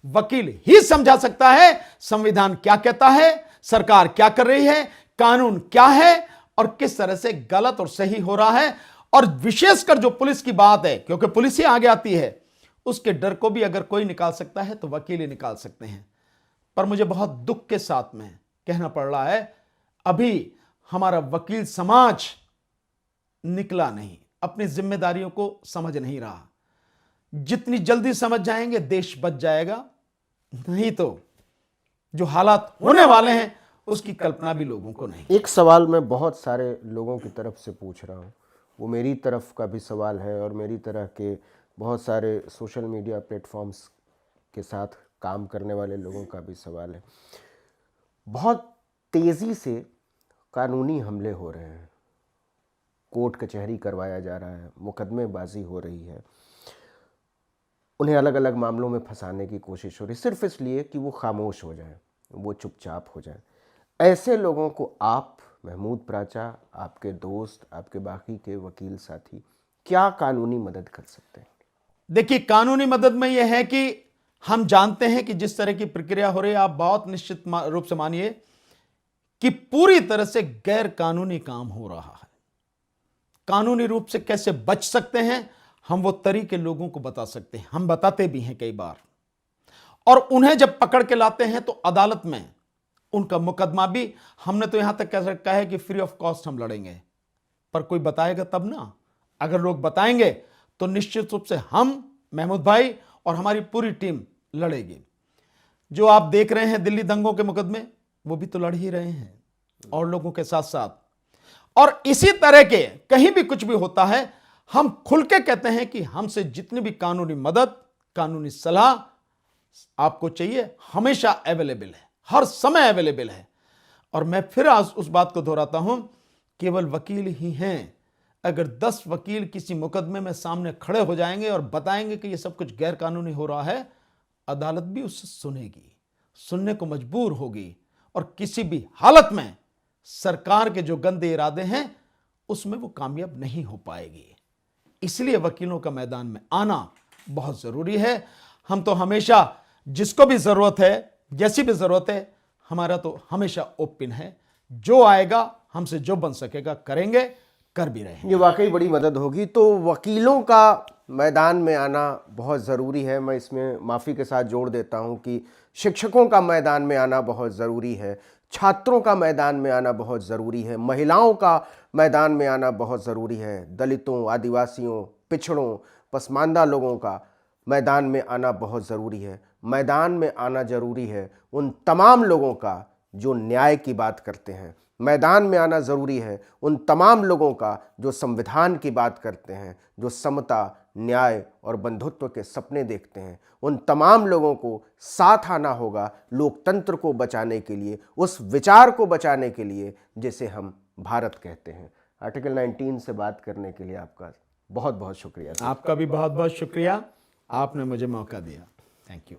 वकील ही समझा सकता है संविधान क्या कहता है, सरकार क्या कर रही है, कानून क्या है और किस तरह से गलत और सही हो रहा है। और विशेषकर जो पुलिस की बात है, क्योंकि पुलिस ही आगे आती है, उसके डर को भी अगर कोई निकाल सकता है तो वकील ही निकाल सकते हैं। पर मुझे बहुत दुख के साथ में कहना पड़ रहा है, अभी हमारा वकील समाज निकला नहीं, अपनी जिम्मेदारियों को समझ नहीं रहा। जितनी जल्दी समझ जाएंगे देश बच जाएगा, नहीं तो जो हालात होने वाले हैं उसकी कल्पना भी लोगों को नहीं। एक सवाल मैं बहुत सारे लोगों की तरफ से पूछ रहा हूँ, वो मेरी तरफ का भी सवाल है और मेरी तरह के बहुत सारे सोशल मीडिया प्लेटफॉर्म्स के साथ काम करने वाले लोगों का भी सवाल है। बहुत तेज़ी से कानूनी हमले हो रहे हैं, कोर्ट कचहरी करवाया जा रहा है, मुकदमेबाजी हो रही है, उन्हें अलग अलग मामलों में फंसाने की कोशिश हो रही है, सिर्फ इसलिए कि वो खामोश हो जाएं, वो चुपचाप हो जाएं। ऐसे लोगों को आप, महमूद प्राचा, आपके दोस्त, आपके बाकी के वकील साथी क्या कानूनी मदद कर सकते हैं? देखिए, कानूनी मदद में यह है कि हम जानते हैं कि जिस तरह की प्रक्रिया हो रही है, आप बहुत निश्चित रूप से मानिए कि पूरी तरह से गैर कानूनी काम हो रहा है। कानूनी रूप से कैसे बच सकते हैं हम वो तरीके लोगों को बता सकते हैं, हम बताते भी हैं कई बार। और उन्हें जब पकड़ के लाते हैं तो अदालत में उनका मुकदमा भी, हमने तो यहां तक कह रखा है कि फ्री ऑफ कॉस्ट हम लड़ेंगे। पर कोई बताएगा तब ना। अगर लोग बताएंगे तो निश्चित रूप से हम, महमूद भाई और हमारी पूरी टीम लड़ेगी। जो आप देख रहे हैं दिल्ली दंगों के मुकदमे, वो भी तो लड़ ही रहे हैं और लोगों के साथ साथ। और इसी तरह के कहीं भी कुछ भी होता है, हम खुल के कहते हैं कि हमसे जितनी भी कानूनी मदद, कानूनी सलाह आपको चाहिए, हमेशा अवेलेबल है, हर समय अवेलेबल है। और मैं फिर आज उस बात को दोहराता हूं, केवल वकील ही हैं। अगर 10 वकील किसी मुकदमे में सामने खड़े हो जाएंगे और बताएंगे कि यह सब कुछ गैर कानूनी हो रहा है, अदालत भी उससे सुनेगी, सुनने को मजबूर होगी। और किसी भी हालत में सरकार के जो गंदे इरादे हैं उसमें वो कामयाब नहीं हो पाएगी। इसलिए वकीलों का मैदान में आना बहुत जरूरी है। हम तो हमेशा जिसको भी जरूरत है, जैसी भी जरूरत है, हमारा तो हमेशा ओपन है। जो आएगा, हमसे जो बन सकेगा करेंगे, कर भी रहे हैं। ये वाकई बड़ी मदद होगी। तो वकीलों का मैदान में आना बहुत ज़रूरी है। मैं इसमें माफ़ी के साथ जोड़ देता हूं कि शिक्षकों का मैदान में आना बहुत ज़रूरी है, छात्रों का मैदान में आना बहुत ज़रूरी है, महिलाओं का मैदान में आना बहुत ज़रूरी है, दलितों, आदिवासियों, पिछड़ों, पसमानदा लोगों का मैदान में आना बहुत ज़रूरी है। मैदान में आना ज़रूरी है उन तमाम लोगों का जो न्याय की बात करते हैं। मैदान में आना ज़रूरी है उन तमाम लोगों का जो संविधान की बात करते हैं, जो समता, न्याय और बंधुत्व के सपने देखते हैं। उन तमाम लोगों को साथ आना होगा लोकतंत्र को बचाने के लिए, उस विचार को बचाने के लिए जिसे हम भारत कहते हैं। आर्टिकल 19 से बात करने के लिए आपका बहुत बहुत शुक्रिया। आपका भी बहुत बहुत शुक्रिया, आपने मुझे मौका दिया। Thank you.